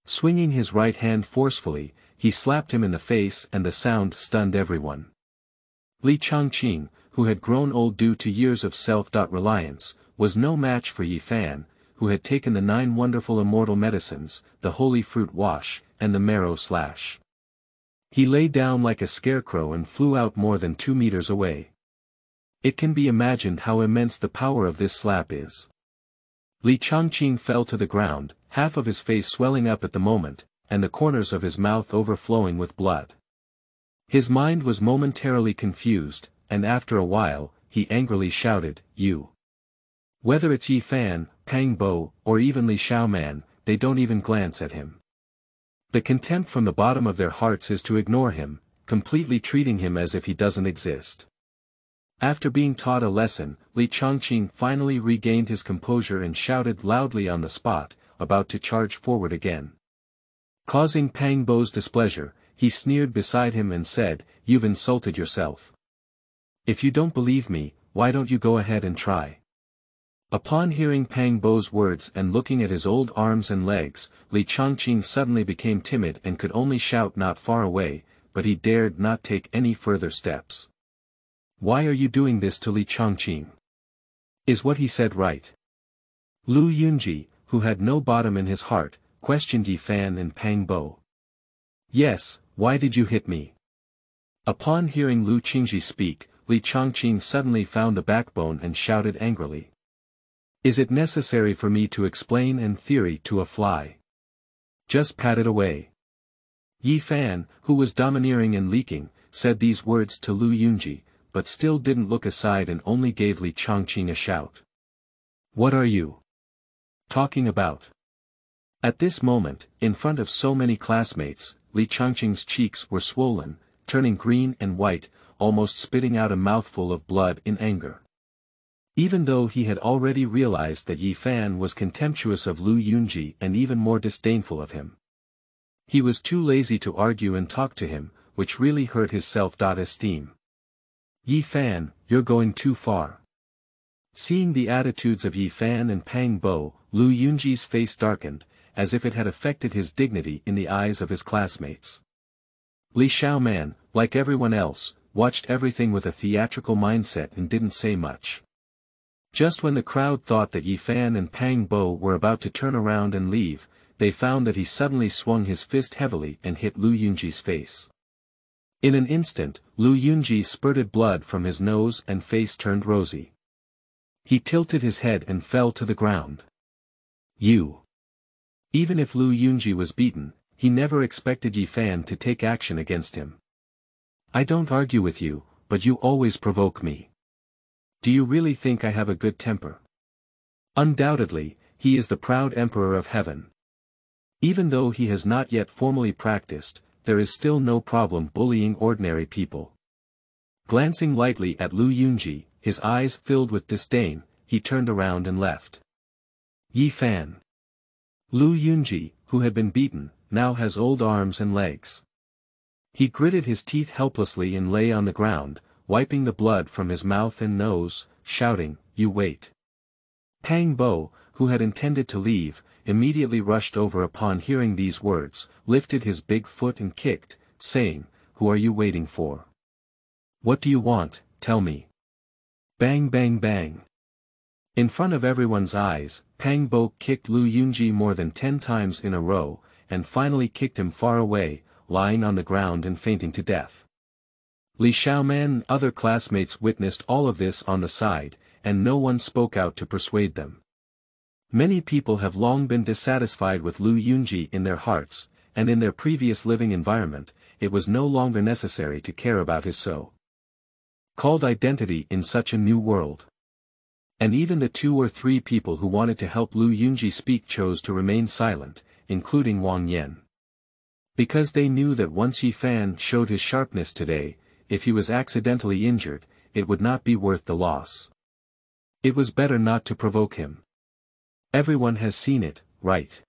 Swinging his right hand forcefully, he slapped him in the face and the sound stunned everyone. Li Chongqing, who had grown old due to years of self-reliance, was no match for Yi Fan, who had taken the 9 wonderful immortal medicines, the holy fruit wash, and the marrow slash. He lay down like a scarecrow and flew out more than 2 meters away. It can be imagined how immense the power of this slap is. Li Chongqing fell to the ground, half of his face swelling up at the moment, and the corners of his mouth overflowing with blood. His mind was momentarily confused, and after a while, he angrily shouted, "You!" Whether it's Yi Fan, Pang Bo, or even Xiaoman, they don't even glance at him. The contempt from the bottom of their hearts is to ignore him, completely treating him as if he doesn't exist. After being taught a lesson, Li Chongqing finally regained his composure and shouted loudly on the spot, about to charge forward again. Causing Pang Bo's displeasure, he sneered beside him and said, "You've insulted yourself. If you don't believe me, why don't you go ahead and try?" Upon hearing Pang Bo's words and looking at his old arms and legs, Li Chongqing suddenly became timid and could only shout not far away, but he dared not take any further steps. Why are you doing this to Li Chongqing? Is what he said right? Lu Yunji, who had no bottom in his heart, questioned Yi Fan and Pang Bo. Yes, why did you hit me? Upon hearing Lu Qingji speak, Li Chongqing suddenly found the backbone and shouted angrily. Is it necessary for me to explain in theory to a fly? Just pat it away. Yi Fan, who was domineering and leaking, said these words to Lu Yunji, but still didn't look aside and only gave Li Chongqing a shout. What are you talking about? At this moment, in front of so many classmates, Li Chongqing's cheeks were swollen, turning green and white, almost spitting out a mouthful of blood in anger. Even though he had already realized that Yi Fan was contemptuous of Lu Yunji and even more disdainful of him. He was too lazy to argue and talk to him, which really hurt his self-esteem. Yi Fan, you're going too far. Seeing the attitudes of Yi Fan and Pang Bo, Lu Yunji's face darkened, as if it had affected his dignity in the eyes of his classmates. Li Xiaoman, like everyone else, watched everything with a theatrical mindset and didn't say much. Just when the crowd thought that Yi Fan and Pang Bo were about to turn around and leave, they found that he suddenly swung his fist heavily and hit Lu Yunji's face. In an instant, Lu Yunji spurted blood from his nose and face turned rosy. He tilted his head and fell to the ground. Even if Lu Yunji was beaten, he never expected Yi Fan to take action against him. I don't argue with you, but you always provoke me. Do you really think I have a good temper? Undoubtedly, he is the proud emperor of heaven. Even though he has not yet formally practiced, there is still no problem bullying ordinary people. Glancing lightly at Lu Yunji, his eyes filled with disdain, he turned around and left. Yi Fan. Lu Yunji, who had been beaten, now has old arms and legs. He gritted his teeth helplessly and lay on the ground, wiping the blood from his mouth and nose, shouting, "You wait." Pang Bo, who had intended to leave, immediately rushed over upon hearing these words, lifted his big foot and kicked, saying, "Who are you waiting for? What do you want, tell me." Bang bang bang. In front of everyone's eyes, Pang Bo kicked Lu Yunji more than 10 times in a row, and finally kicked him far away, lying on the ground and fainting to death. Li Xiaoman and other classmates witnessed all of this on the side, and no one spoke out to persuade them. Many people have long been dissatisfied with Lu Yunji in their hearts, and in their previous living environment, it was no longer necessary to care about his so-called identity in such a new world. And even the 2 or 3 people who wanted to help Lu Yunji speak chose to remain silent, including Wang Yan. Because they knew that once Yi Fan showed his sharpness today, if he was accidentally injured, it would not be worth the loss. It was better not to provoke him. Everyone has seen it, right?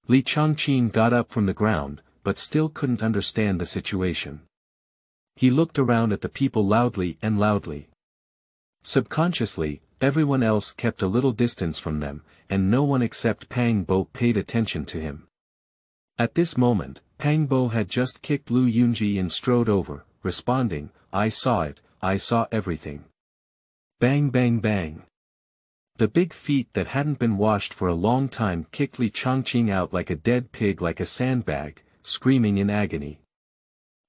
Li Chongqing got up from the ground, but still couldn't understand the situation. He looked around at the people loudly and loudly. Subconsciously, everyone else kept a little distance from them, and no one except Pang Bo paid attention to him. At this moment, Pang Bo had just kicked Lu Yunji and strode over, responding, "I saw it, I saw everything." Bang bang bang. The big feet that hadn't been washed for a long time kicked Li Chongqing out like a dead pig like a sandbag, screaming in agony.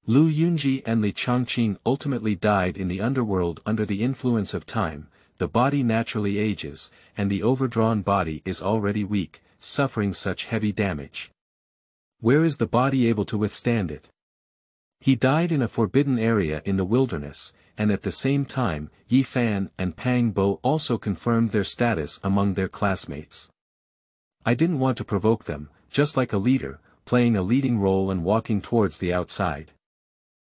Lu Yunji and Li Chongqing ultimately died in the underworld under the influence of time. The body naturally ages, and the overdrawn body is already weak, suffering such heavy damage. Where is the body able to withstand it? He died in a forbidden area in the wilderness, and at the same time, Yi Fan and Pang Bo also confirmed their status among their classmates. I didn't want to provoke them, just like a leader, playing a leading role and walking towards the outside.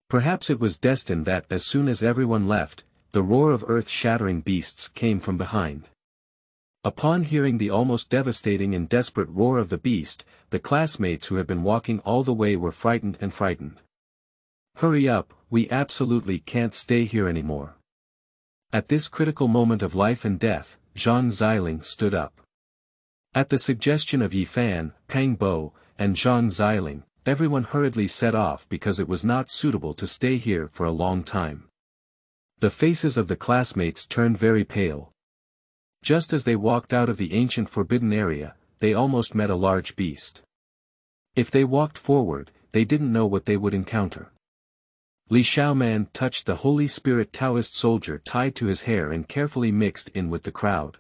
Perhaps it was destined that as soon as everyone left, the roar of earth-shattering beasts came from behind. Upon hearing the almost devastating and desperate roar of the beast, the classmates who had been walking all the way were frightened and frightened. Hurry up, we absolutely can't stay here anymore. At this critical moment of life and death, Zhang Xiling stood up. At the suggestion of Yi Fan, Pang Bo, and Zhang Xiling, everyone hurriedly set off because it was not suitable to stay here for a long time. The faces of the classmates turned very pale. Just as they walked out of the ancient forbidden area, they almost met a large beast. If they walked forward, they didn't know what they would encounter. Li Xiaoman touched the Holy Spirit Taoist soldier tied to his hair and carefully mixed in with the crowd.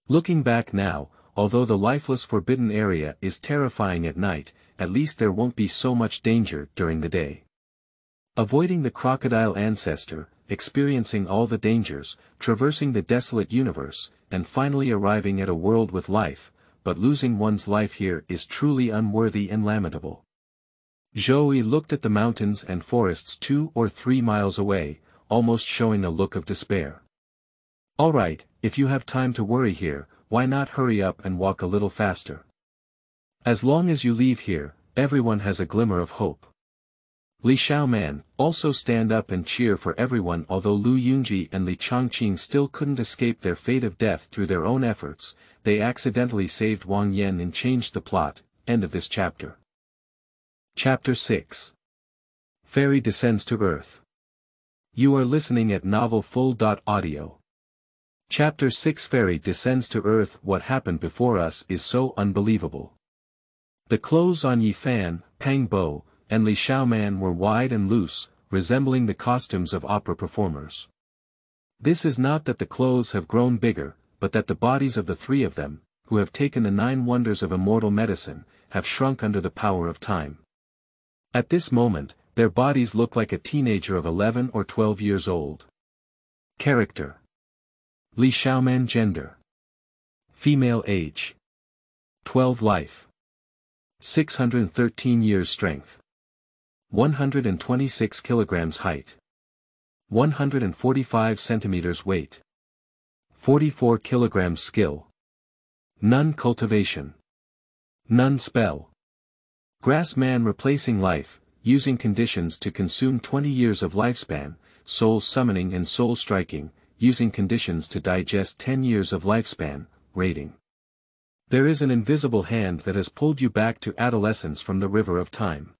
Looking back now, although the lifeless forbidden area is terrifying at night, at least there won't be so much danger during the day. Avoiding the crocodile ancestor, experiencing all the dangers, traversing the desolate universe, and finally arriving at a world with life, but losing one's life here is truly unworthy and lamentable. Zhou looked at the mountains and forests 2 or 3 miles away, almost showing a look of despair. All right, if you have time to worry here, why not hurry up and walk a little faster? As long as you leave here, everyone has a glimmer of hope. Li Xiaoman, also stand up and cheer for everyone. Although Lu Yunji and Li Chongqing still couldn't escape their fate of death through their own efforts, they accidentally saved Wang Yan and changed the plot. End of this chapter. Chapter 6. Fairy descends to Earth. You are listening at Novel Full.audio. Chapter 6. Fairy descends to Earth. What happened before us is so unbelievable. The clothes on Yi Fan, Pang Bo, and Li Xiaoman were wide and loose, resembling the costumes of opera performers. This is not that the clothes have grown bigger, but that the bodies of the three of them, who have taken the 9 wonders of immortal medicine, have shrunk under the power of time. At this moment, their bodies look like a teenager of 11 or 12 years old. Character: Li Xiaoman. Gender: female. Age: 12. Life: 613 years. Strength: 126 kilograms. Height: 145 centimeters. Weight: 44 kilograms. Skill: none. Cultivation: none. Spell: grass man. Replacing life, using conditions to consume 20 years of lifespan. Soul summoning and soul striking, using conditions to digest 10 years of lifespan. Rating: there is an invisible hand that has pulled you back to adolescence from the river of time.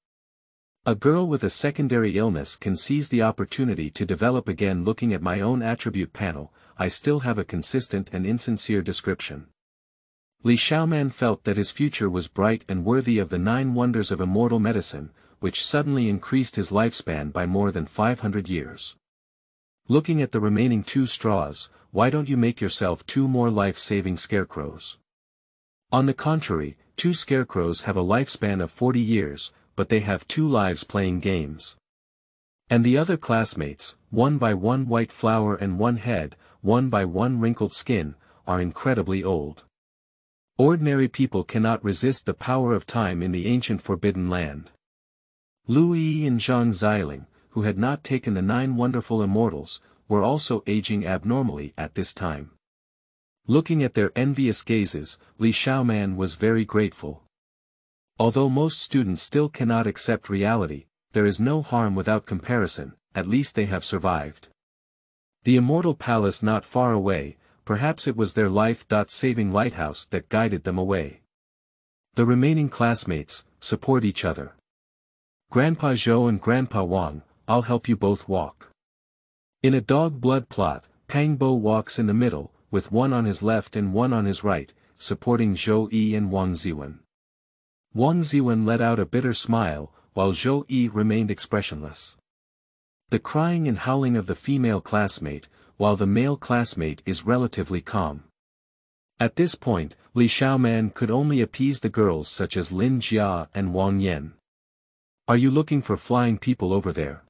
A girl with a secondary illness can seize the opportunity to develop again. Looking at my own attribute panel, I still have a consistent and insincere description. Li Xiaoman felt that his future was bright and worthy of the 9 wonders of immortal medicine, which suddenly increased his lifespan by more than 500 years. Looking at the remaining 2 straws, why don't you make yourself 2 more life-saving scarecrows? On the contrary, 2 scarecrows have a lifespan of 40 years, but they have 2 lives playing games. And the other classmates, 1 by 1 white flower and 1 head, 1 by 1 wrinkled skin, are incredibly old. Ordinary people cannot resist the power of time in the ancient forbidden land. Lu Yi and Zhang Xiling, who had not taken the 9 wonderful immortals, were also aging abnormally at this time. Looking at their envious gazes, Li Xiaoman was very grateful. Although most students still cannot accept reality, there is no harm without comparison. At least they have survived. The immortal palace not far away, perhaps it was their life-saving lighthouse that guided them away. The remaining classmates support each other. Grandpa Zhou and Grandpa Wang, I'll help you both walk. In a dog blood plot, Pang Bo walks in the middle, with 1 on his left and 1 on his right, supporting Zhou Yi and Wang Ziwen. Wang Ziwen let out a bitter smile, while Zhou Yi remained expressionless. The crying and howling of the female classmate, while the male classmate is relatively calm. At this point, Li Xiaoman could only appease the girls such as Lin Jia and Wang Yan. Are you looking for flying people over there?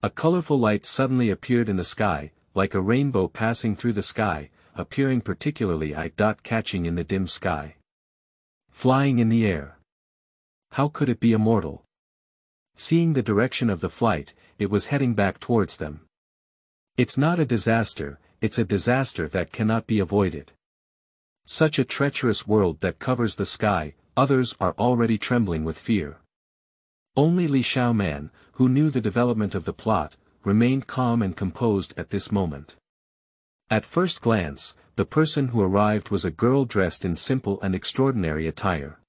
A colorful light suddenly appeared in the sky, like a rainbow passing through the sky, appearing particularly eye-catching in the dim sky. Flying in the air. How could it be immortal? Seeing the direction of the flight, it was heading back towards them. It's not a disaster, it's a disaster that cannot be avoided. Such a treacherous world that covers the sky, others are already trembling with fear. Only Li Xiaoman, who knew the development of the plot, remained calm and composed at this moment. At first glance, the person who arrived was a girl dressed in simple and extraordinary attire.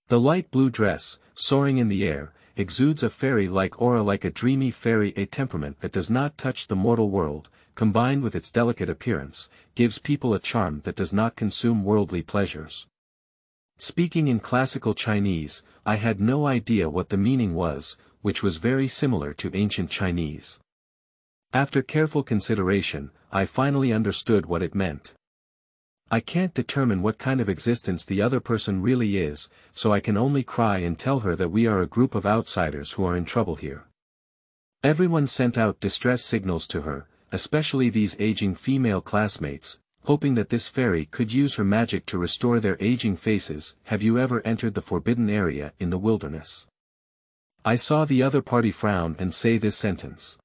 The light blue dress, soaring in the air, exudes a fairy-like aura, like a dreamy fairy. A temperament that does not touch the mortal world, combined with its delicate appearance, gives people a charm that does not consume worldly pleasures. Speaking in classical Chinese, I had no idea what the meaning was, which was very similar to ancient Chinese. After careful consideration, I finally understood what it meant. I can't determine what kind of existence the other person really is, so I can only cry and tell her that we are a group of outsiders who are in trouble here. Everyone sent out distress signals to her, especially these aging female classmates, hoping that this fairy could use her magic to restore their aging faces. Have you ever entered the forbidden area in the wilderness? I saw the other party frown and say this sentence.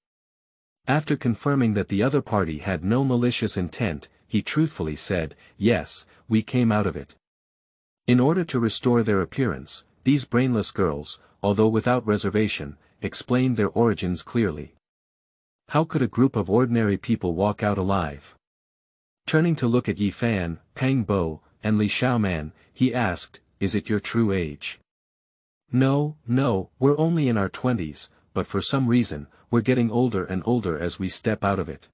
After confirming that the other party had no malicious intent, he truthfully said, yes, we came out of it. In order to restore their appearance, these brainless girls, although without reservation, explained their origins clearly. How could a group of ordinary people walk out alive? Turning to look at Yi Fan, Pang Bo, and Li Xiaoman, he asked, "Is it your true age?" "No, no, we're only in our 20s, but for some reason, we're getting older and older as we step out of it."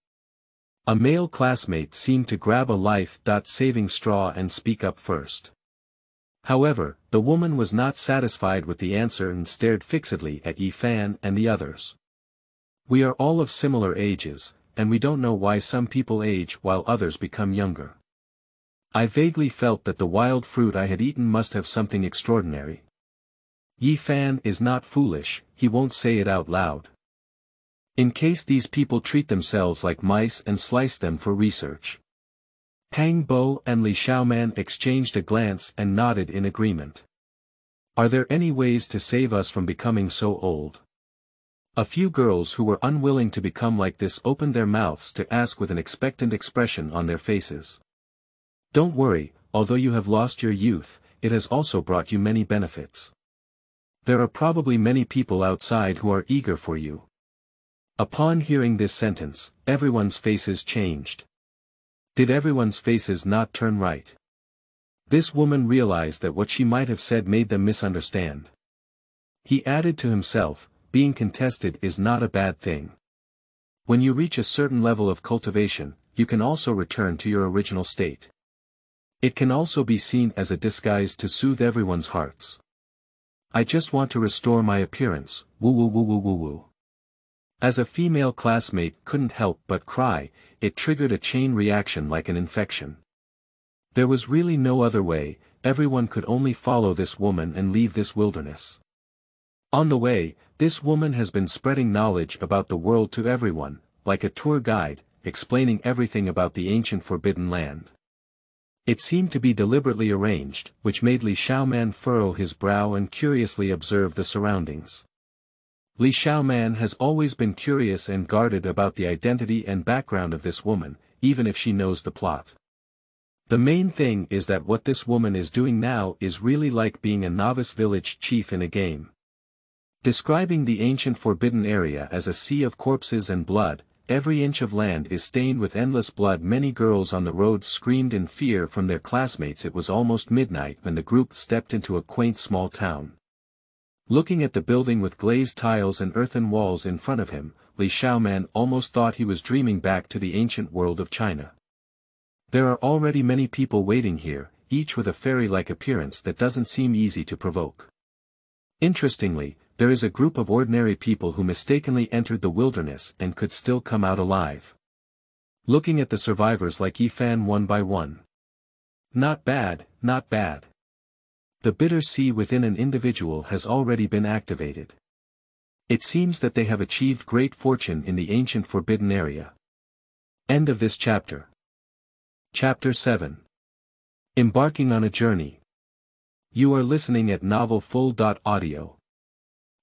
A male classmate seemed to grab a life-saving straw and speak up first. However, the woman was not satisfied with the answer and stared fixedly at Yi Fan and the others. "We are all of similar ages, and we don't know why some people age while others become younger. I vaguely felt that the wild fruit I had eaten must have something extraordinary. Yi Fan is not foolish, he won't say it out loud. In case these people treat themselves like mice and slice them for research." Pang Bo and Li Xiaoman exchanged a glance and nodded in agreement. "Are there any ways to save us from becoming so old?" A few girls who were unwilling to become like this opened their mouths to ask with an expectant expression on their faces. "Don't worry, although you have lost your youth, it has also brought you many benefits. There are probably many people outside who are eager for you." Upon hearing this sentence, everyone's faces changed. Did everyone's faces not turn right? This woman realized that what she might have said made them misunderstand. He added to himself, "Being contested is not a bad thing. When you reach a certain level of cultivation, you can also return to your original state. It can also be seen as a disguise to soothe everyone's hearts. I just want to restore my appearance, woo woo woo woo woo woo." As a female classmate couldn't help but cry, it triggered a chain reaction like an infection. There was really no other way, everyone could only follow this woman and leave this wilderness. On the way, this woman has been spreading knowledge about the world to everyone, like a tour guide, explaining everything about the ancient forbidden land. It seemed to be deliberately arranged, which made Li Xiaoman furrow his brow and curiously observe the surroundings. Li Xiaoman has always been curious and guarded about the identity and background of this woman, even if she knows the plot. The main thing is that what this woman is doing now is really like being a novice village chief in a game. Describing the ancient forbidden area as a sea of corpses and blood, every inch of land is stained with endless blood. Many girls on the road screamed in fear from their classmates. It was almost midnight when the group stepped into a quaint small town. Looking at the building with glazed tiles and earthen walls in front of him, Li Xiaoman almost thought he was dreaming back to the ancient world of China. There are already many people waiting here, each with a fairy-like appearance that doesn't seem easy to provoke. Interestingly, there is a group of ordinary people who mistakenly entered the wilderness and could still come out alive. Looking at the survivors like Yi Fan one by one. Not bad, not bad. The bitter sea within an individual has already been activated. It seems that they have achieved great fortune in the ancient forbidden area. End of this chapter. Chapter 7. Embarking on a Journey. You are listening at novelfull.audio.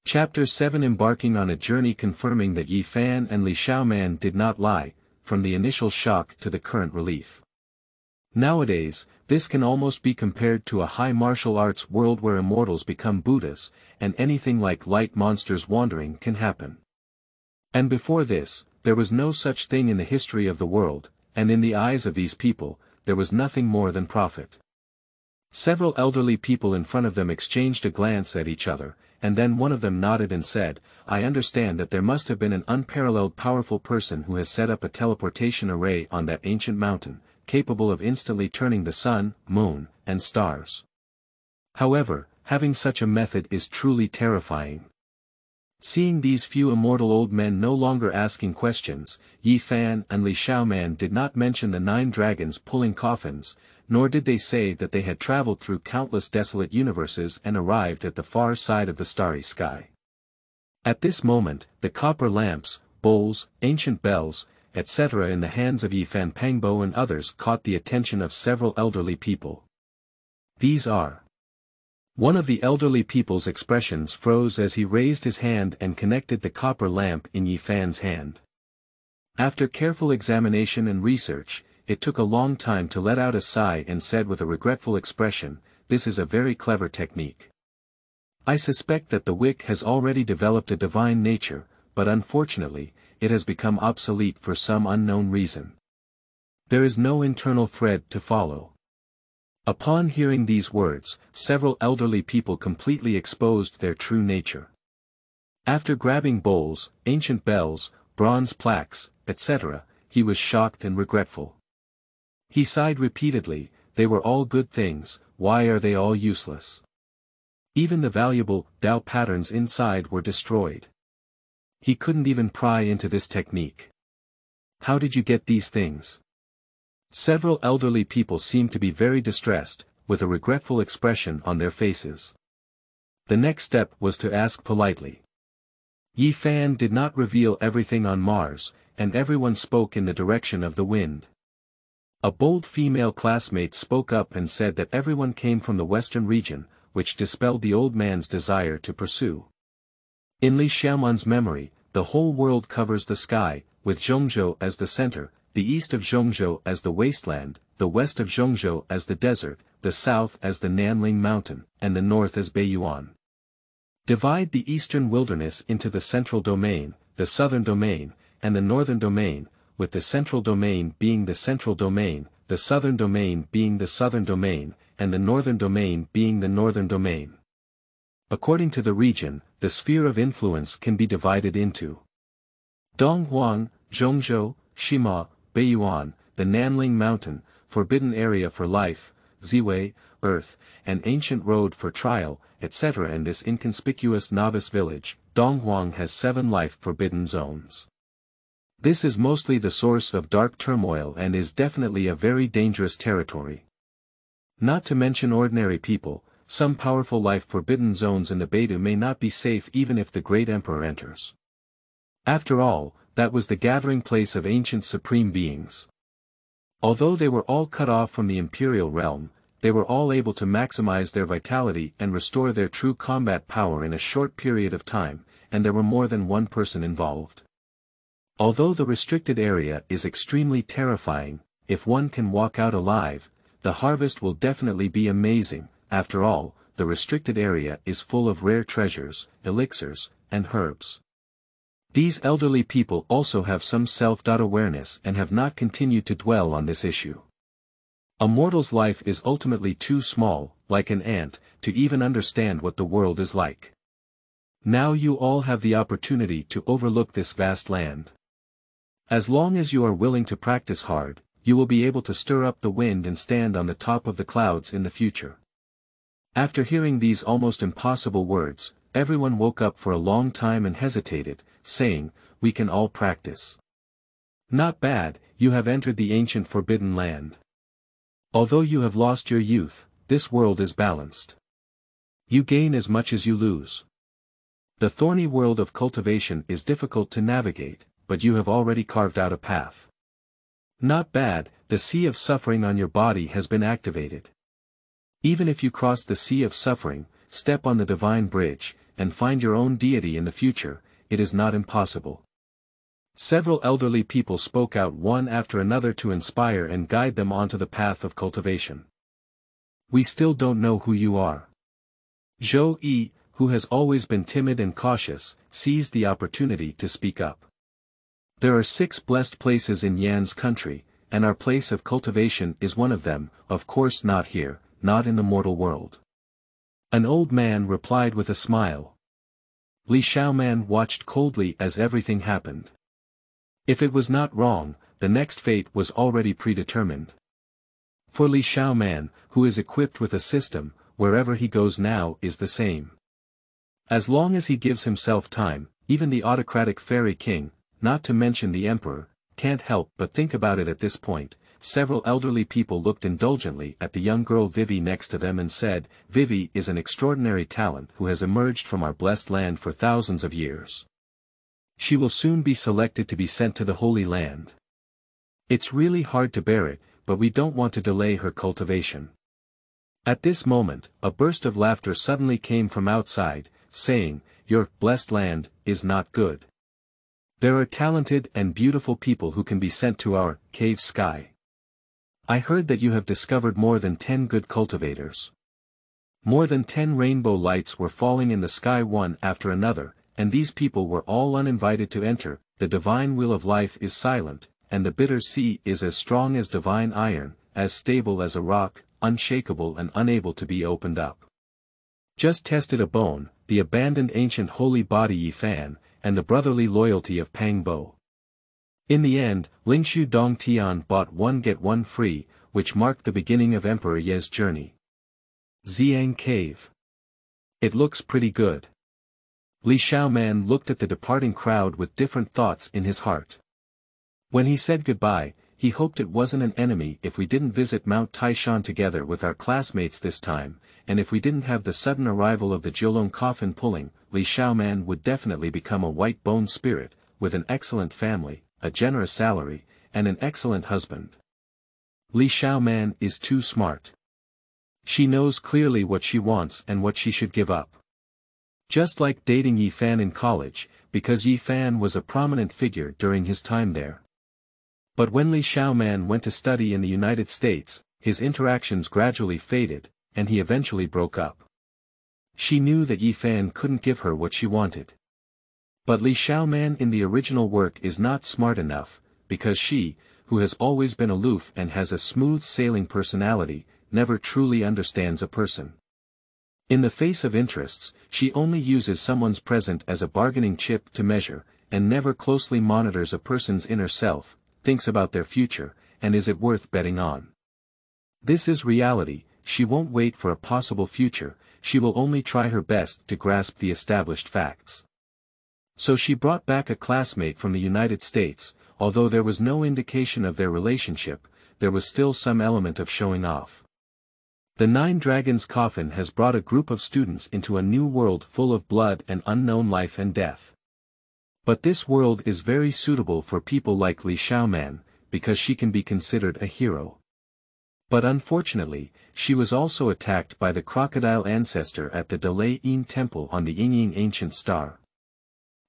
Chapter 7. Embarking on a Journey. Confirming that Yi Fan and Li Xiaoman did not lie, from the initial shock to the current relief. Nowadays, this can almost be compared to a high martial arts world where immortals become Buddhas, and anything like light monsters wandering can happen. And before this, there was no such thing in the history of the world, and in the eyes of these people, there was nothing more than profit. Several elderly people in front of them exchanged a glance at each other, and then one of them nodded and said, "I understand that there must have been an unparalleled powerful person who has set up a teleportation array on that ancient mountain, capable of instantly turning the sun, moon, and stars. However, having such a method is truly terrifying." Seeing these few immortal old men no longer asking questions, Yi Fan and Li Xiaoman did not mention the 9 dragons pulling coffins, nor did they say that they had traveled through countless desolate universes and arrived at the far side of the starry sky. At this moment, the copper lamps, bowls, ancient bells, etc. in the hands of Yi Fan, Pangbo and others caught the attention of several elderly people. These are. One of the elderly people's expressions froze as he raised his hand and connected the copper lamp in Yi Fan's hand. After careful examination and research, it took a long time to let out a sigh and said with a regretful expression, "This is a very clever technique. I suspect that the wick has already developed a divine nature, but unfortunately, it has become obsolete for some unknown reason. There is no internal thread to follow. Upon hearing these words, several elderly people completely exposed their true nature. After grabbing bowls, ancient bells, bronze plaques, etc., he was shocked and regretful. He sighed repeatedly, they were all good things, why are they all useless? Even the valuable Tao patterns inside were destroyed. He couldn't even pry into this technique. How did you get these things? Several elderly people seemed to be very distressed, with a regretful expression on their faces. The next step was to ask politely. Yi Fan did not reveal everything on Mars, and everyone spoke in the direction of the wind. A bold female classmate spoke up and said that everyone came from the western region, which dispelled the old man's desire to pursue. In Li Xiaoman's memory, the whole world covers the sky, with Zhongzhou as the center, the east of Zhongzhou as the wasteland, the west of Zhongzhou as the desert, the south as the Nanling Mountain, and the north as Beiyuan. Divide the eastern wilderness into the central domain, the southern domain, and the northern domain, with the central domain being the central domain, the southern domain being the southern domain, and the northern domain being the northern domain. According to the region, the sphere of influence can be divided into Donghuang, Zhongzhou, Shima, Beiyuan, the Nanling Mountain, forbidden area for life, Ziwei, earth, an ancient road for trial, etc. In this inconspicuous novice village, Donghuang has 7 life-forbidden zones. This is mostly the source of dark turmoil and is definitely a very dangerous territory. Not to mention ordinary people, some powerful life-forbidden zones in the Beidu may not be safe even if the great emperor enters. After all, that was the gathering place of ancient supreme beings. Although they were all cut off from the imperial realm, they were all able to maximize their vitality and restore their true combat power in a short period of time, and there were more than one person involved. Although the restricted area is extremely terrifying, if one can walk out alive, the harvest will definitely be amazing. After all, the restricted area is full of rare treasures, elixirs, and herbs. These elderly people also have some self-awareness and have not continued to dwell on this issue. A mortal's life is ultimately too small, like an ant, to even understand what the world is like. Now you all have the opportunity to overlook this vast land. As long as you are willing to practice hard, you will be able to stir up the wind and stand on the top of the clouds in the future. After hearing these almost impossible words, everyone woke up for a long time and hesitated, saying, "We can all practice." Not bad, you have entered the ancient forbidden land. Although you have lost your youth, this world is balanced. You gain as much as you lose. The thorny world of cultivation is difficult to navigate, but you have already carved out a path. Not bad, the sea of suffering on your body has been activated. Even if you cross the sea of suffering, step on the divine bridge, and find your own deity in the future, it is not impossible. Several elderly people spoke out one after another to inspire and guide them onto the path of cultivation. We still don't know who you are. Zhou Yi, who has always been timid and cautious, seized the opportunity to speak up. There are 6 blessed places in Yan's country, and our place of cultivation is one of them, of course not here, not in the mortal world. An old man replied with a smile. Li Xiaoman watched coldly as everything happened. If it was not wrong, the next fate was already predetermined. For Li Xiaoman, who is equipped with a system, wherever he goes now is the same. As long as he gives himself time, even the autocratic fairy king, not to mention the emperor, can't help but think about it at this point. Several elderly people looked indulgently at the young girl Vivi next to them and said, "Vivi is an extraordinary talent who has emerged from our blessed land for thousands of years. She will soon be selected to be sent to the Holy Land. It's really hard to bear it, but we don't want to delay her cultivation." At this moment, a burst of laughter suddenly came from outside, saying, "Your blessed land is not good. There are talented and beautiful people who can be sent to our cave sky. I heard that you have discovered more than 10 good cultivators." More than 10 rainbow lights were falling in the sky one after another, and these people were all uninvited to enter. The divine will of life is silent, and the bitter sea is as strong as divine iron, as stable as a rock, unshakable and unable to be opened up. Just tested a bone, the abandoned ancient holy body Yi Fan, and the brotherly loyalty of Pang Bo. In the end, Lingshu Dongtian bought one get one free, which marked the beginning of Emperor Ye's journey. Ziyang Cave. It looks pretty good. Li Xiaoman looked at the departing crowd with different thoughts in his heart. When he said goodbye, he hoped it wasn't an enemy if we didn't visit Mount Taishan together with our classmates this time, and if we didn't have the sudden arrival of the Jiulong coffin pulling. Li Xiaoman would definitely become a white bone spirit, with an excellent family, a generous salary, and an excellent husband. Li Xiaoman is too smart. She knows clearly what she wants and what she should give up. Just like dating Yi Fan in college, because Yi Fan was a prominent figure during his time there. But when Li Xiaoman went to study in the United States, his interactions gradually faded, and he eventually broke up. She knew that Yi Fan couldn't give her what she wanted. But Li Xiaoman in the original work is not smart enough, because she, who has always been aloof and has a smooth sailing personality, never truly understands a person. In the face of interests, she only uses someone's present as a bargaining chip to measure, and never closely monitors a person's inner self, thinks about their future, and is it worth betting on. This is reality. She won't wait for a possible future, she will only try her best to grasp the established facts. So she brought back a classmate from the United States. Although there was no indication of their relationship, there was still some element of showing off. The Nine Dragons coffin has brought a group of students into a new world full of blood and unknown life and death. But this world is very suitable for people like Li Xiaoman, because she can be considered a hero. But unfortunately, she was also attacked by the crocodile ancestor at the Delay Yin temple on the Yingying ancient star.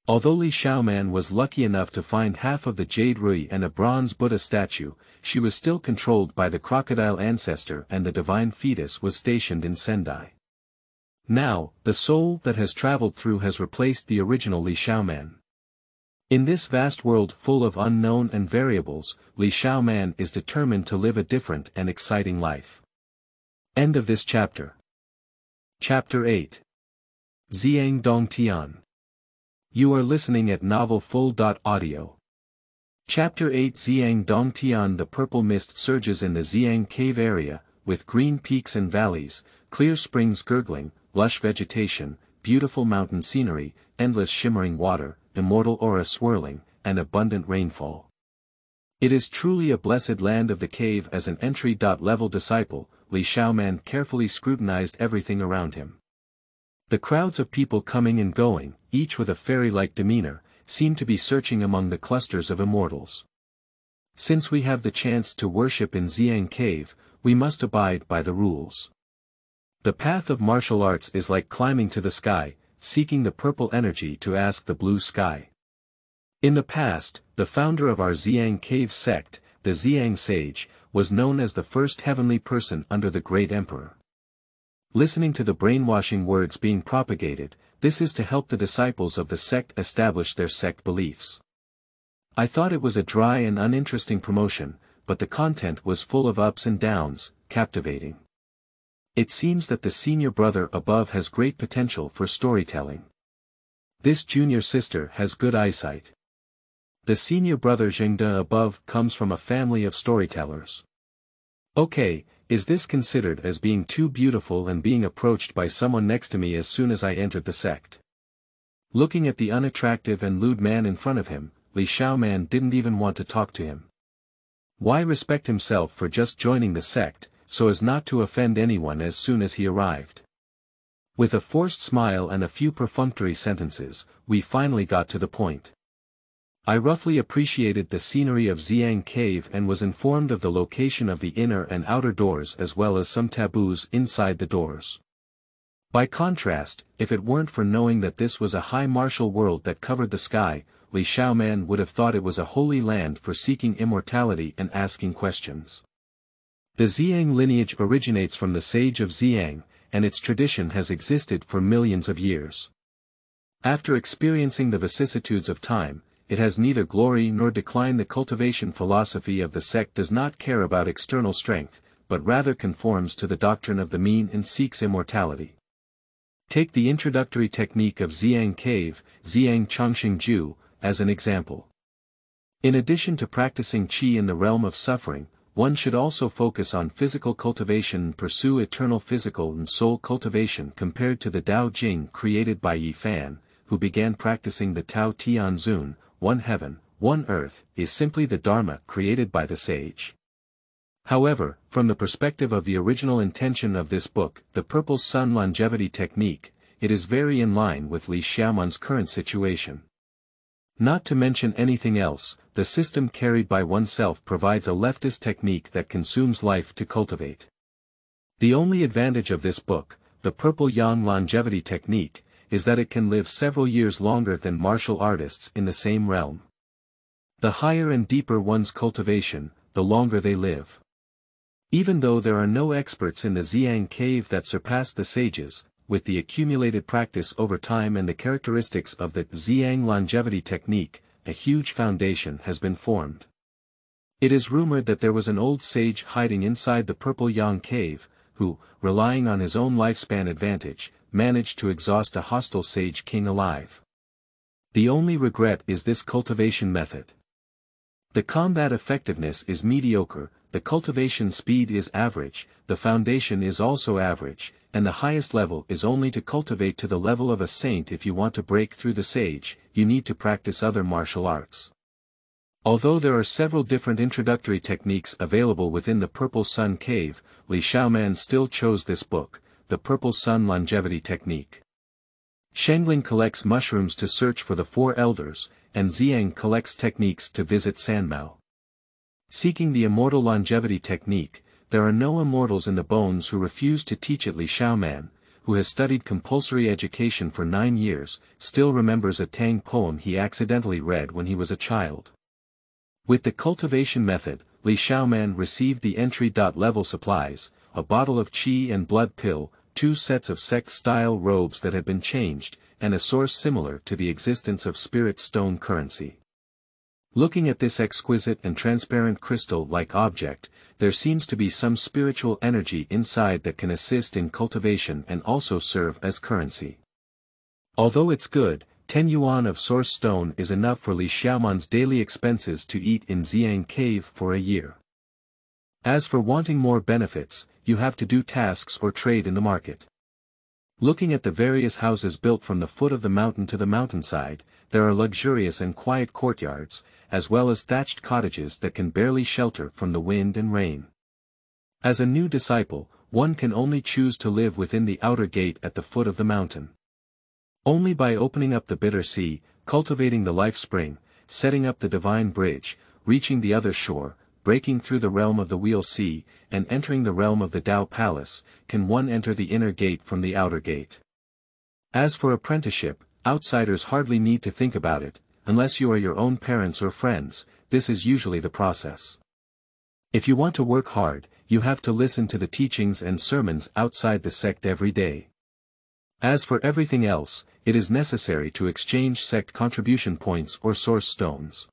Although Li Xiaoman was lucky enough to find half of the jade Rui and a bronze Buddha statue, she was still controlled by the crocodile ancestor, and the divine fetus was stationed in Sendai. Now, the soul that has traveled through has replaced the original Li Xiaoman. In this vast world full of unknown and variables, Li Xiaoman is determined to live a different and exciting life. End of this chapter. Chapter 8. Ziyang Dongtian. You are listening at novelfull.audio. Chapter 8. Ziyang Dongtian. The purple mist surges in the Ziyang cave area, with green peaks and valleys, clear springs gurgling, lush vegetation, beautiful mountain scenery, endless shimmering water, immortal aura swirling, and abundant rainfall. It is truly a blessed land of the cave. As an entry-level disciple, Li Xiaoman carefully scrutinized everything around him. The crowds of people coming and going, each with a fairy-like demeanor, seemed to be searching among the clusters of immortals. Since we have the chance to worship in Ziyang Cave, we must abide by the rules. The path of martial arts is like climbing to the sky, seeking the purple energy to ask the blue sky. In the past, the founder of our Ziyang Cave sect, the Ziyang sage, was known as the first heavenly person under the great emperor. Listening to the brainwashing words being propagated, this is to help the disciples of the sect establish their sect beliefs. I thought it was a dry and uninteresting promotion, but the content was full of ups and downs, captivating. It seems that the senior brother above has great potential for storytelling. This junior sister has good eyesight. The senior brother Zhengde above comes from a family of storytellers. Okay, is this considered as being too beautiful and being approached by someone next to me as soon as I entered the sect? Looking at the unattractive and lewd man in front of him, Li Xiaoman didn't even want to talk to him. Why respect himself for just joining the sect, so as not to offend anyone as soon as he arrived? With a forced smile and a few perfunctory sentences, we finally got to the point. I roughly appreciated the scenery of Ziyang Cave and was informed of the location of the inner and outer doors as well as some taboos inside the doors. By contrast, if it weren't for knowing that this was a high martial world that covered the sky, Li Xiaoman would have thought it was a holy land for seeking immortality and asking questions. The Ziyang lineage originates from the sage of Ziyang, and its tradition has existed for millions of years. After experiencing the vicissitudes of time, it has neither glory nor decline. The cultivation philosophy of the sect does not care about external strength, but rather conforms to the doctrine of the mean and seeks immortality. Take the introductory technique of Ziyang cave, Ziyang Chongxing Ju, as an example. In addition to practicing qi in the realm of suffering, one should also focus on physical cultivation and pursue eternal physical and soul cultivation compared to the Tao Jing created by Yi Fan, who began practicing the Tao Tian Zun, one heaven, one earth, is simply the Dharma created by the sage. However, from the perspective of the original intention of this book, the Purple Sun longevity technique, it is very in line with Li Xiaoman's current situation. Not to mention anything else, the system carried by oneself provides a leftist technique that consumes life to cultivate. The only advantage of this book, the Purple Yang longevity technique, is that it can live several years longer than martial artists in the same realm. The higher and deeper one's cultivation, the longer they live. Even though there are no experts in the Ziyang cave that surpass the sages, with the accumulated practice over time and the characteristics of the Ziyang longevity technique, a huge foundation has been formed. It is rumored that there was an old sage hiding inside the Purple Yang cave, who, relying on his own lifespan advantage, managed to exhaust a hostile sage king alive. The only regret is this cultivation method. The combat effectiveness is mediocre, the cultivation speed is average, the foundation is also average, and the highest level is only to cultivate to the level of a saint. If you want to break through the sage, you need to practice other martial arts. Although there are several different introductory techniques available within the Purple Sun cave, Li Xiaoman still chose this book, the Purple Sun longevity technique. Shengling collects mushrooms to search for the four elders, and Ziyang collects techniques to visit Sanmao. Seeking the immortal longevity technique, there are no immortals in the bones who refuse to teach it. Li Xiaoman, who has studied compulsory education for 9 years, still remembers a Tang poem he accidentally read when he was a child. With the cultivation method, Li Xiaoman received the entry-level supplies, a bottle of qi and blood pill, 2 sets of sect-style robes that had been changed, and a source similar to the existence of spirit stone currency. Looking at this exquisite and transparent crystal-like object, there seems to be some spiritual energy inside that can assist in cultivation and also serve as currency. Although it's good, 10 yuan of source stone is enough for Li Xiaoman's daily expenses to eat in Ziyang cave for a year. As for wanting more benefits, you have to do tasks or trade in the market. Looking at the various houses built from the foot of the mountain to the mountainside, there are luxurious and quiet courtyards, as well as thatched cottages that can barely shelter from the wind and rain. As a new disciple, one can only choose to live within the outer gate at the foot of the mountain. Only by opening up the bitter sea, cultivating the life spring, setting up the divine bridge, reaching the other shore, breaking through the realm of the wheel sea, and entering the realm of the Tao Palace, can one enter the inner gate from the outer gate. As for apprenticeship, outsiders hardly need to think about it, unless you are your own parents or friends. This is usually the process. If you want to work hard, you have to listen to the teachings and sermons outside the sect every day. As for everything else, it is necessary to exchange sect contribution points or source stones.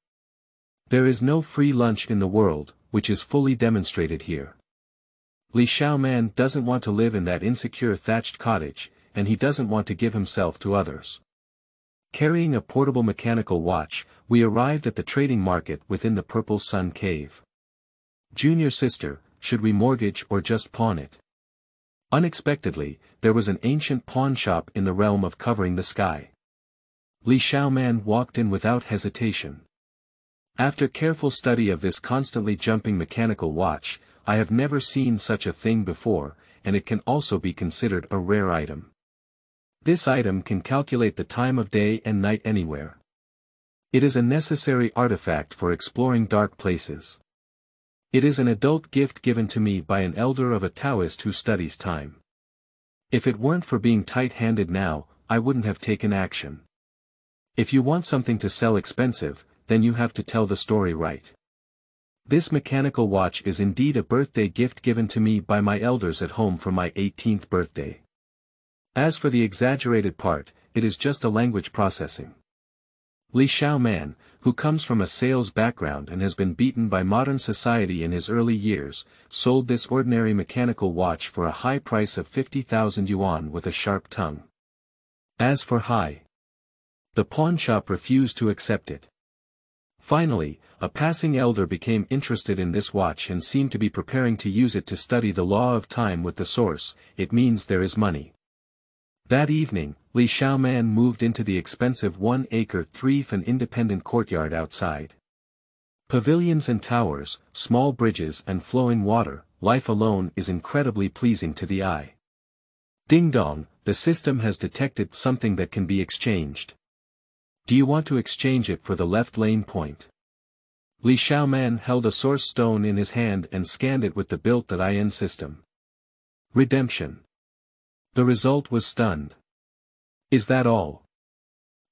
There is no free lunch in the world, which is fully demonstrated here. Li Xiaoman doesn't want to live in that insecure thatched cottage, and he doesn't want to give himself to others. Carrying a portable mechanical watch, we arrived at the trading market within the Purple Sun cave. Junior sister, should we mortgage or just pawn it? Unexpectedly, there was an ancient pawn shop in the realm of covering the sky. Li Xiaoman walked in without hesitation. After careful study of this constantly jumping mechanical watch, I have never seen such a thing before, and it can also be considered a rare item. This item can calculate the time of day and night anywhere. It is a necessary artifact for exploring dark places. It is an adult gift given to me by an elder of a Taoist who studies time. If it weren't for being tight-handed now, I wouldn't have taken action. If you want something to sell expensive, then you have to tell the story right. This mechanical watch is indeed a birthday gift given to me by my elders at home for my 18th birthday. As for the exaggerated part, it is just a language processing. Li Xiaoman, who comes from a sales background and has been beaten by modern society in his early years, sold this ordinary mechanical watch for a high price of 50,000 yuan with a sharp tongue. As for Hai, the pawnshop refused to accept it. Finally, a passing elder became interested in this watch and seemed to be preparing to use it to study the law of time with the source. It means there is money. That evening, Li Xiaoman moved into the expensive 1-acre 3-fan independent courtyard outside. Pavilions and towers, small bridges and flowing water, life alone is incredibly pleasing to the eye. Ding dong, the system has detected something that can be exchanged. Do you want to exchange it for the left lane point? Li Xiaoman held a source stone in his hand and scanned it with the built.in system. Redemption. The result was stunned. Is that all?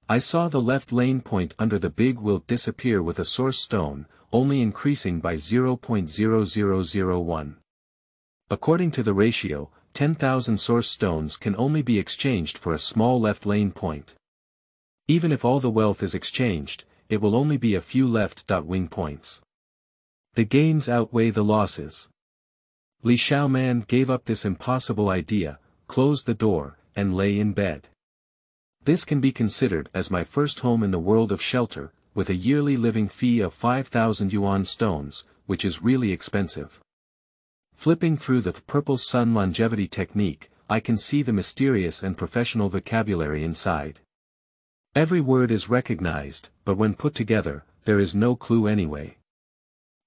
I saw the left lane point under the big wilt disappear with a source stone, only increasing by 0.0001. According to the ratio, 10,000 source stones can only be exchanged for a small left lane point. Even if all the wealth is exchanged, it will only be a few left.wing points. The gains outweigh the losses. Li Xiaoman gave up this impossible idea, closed the door, and lay in bed. This can be considered as my first home in the world of shelter, with a yearly living fee of 5,000 yuan stones, which is really expensive. Flipping through the purple sun longevity technique, I can see the mysterious and professional vocabulary inside. Every word is recognized, but when put together, there is no clue anyway.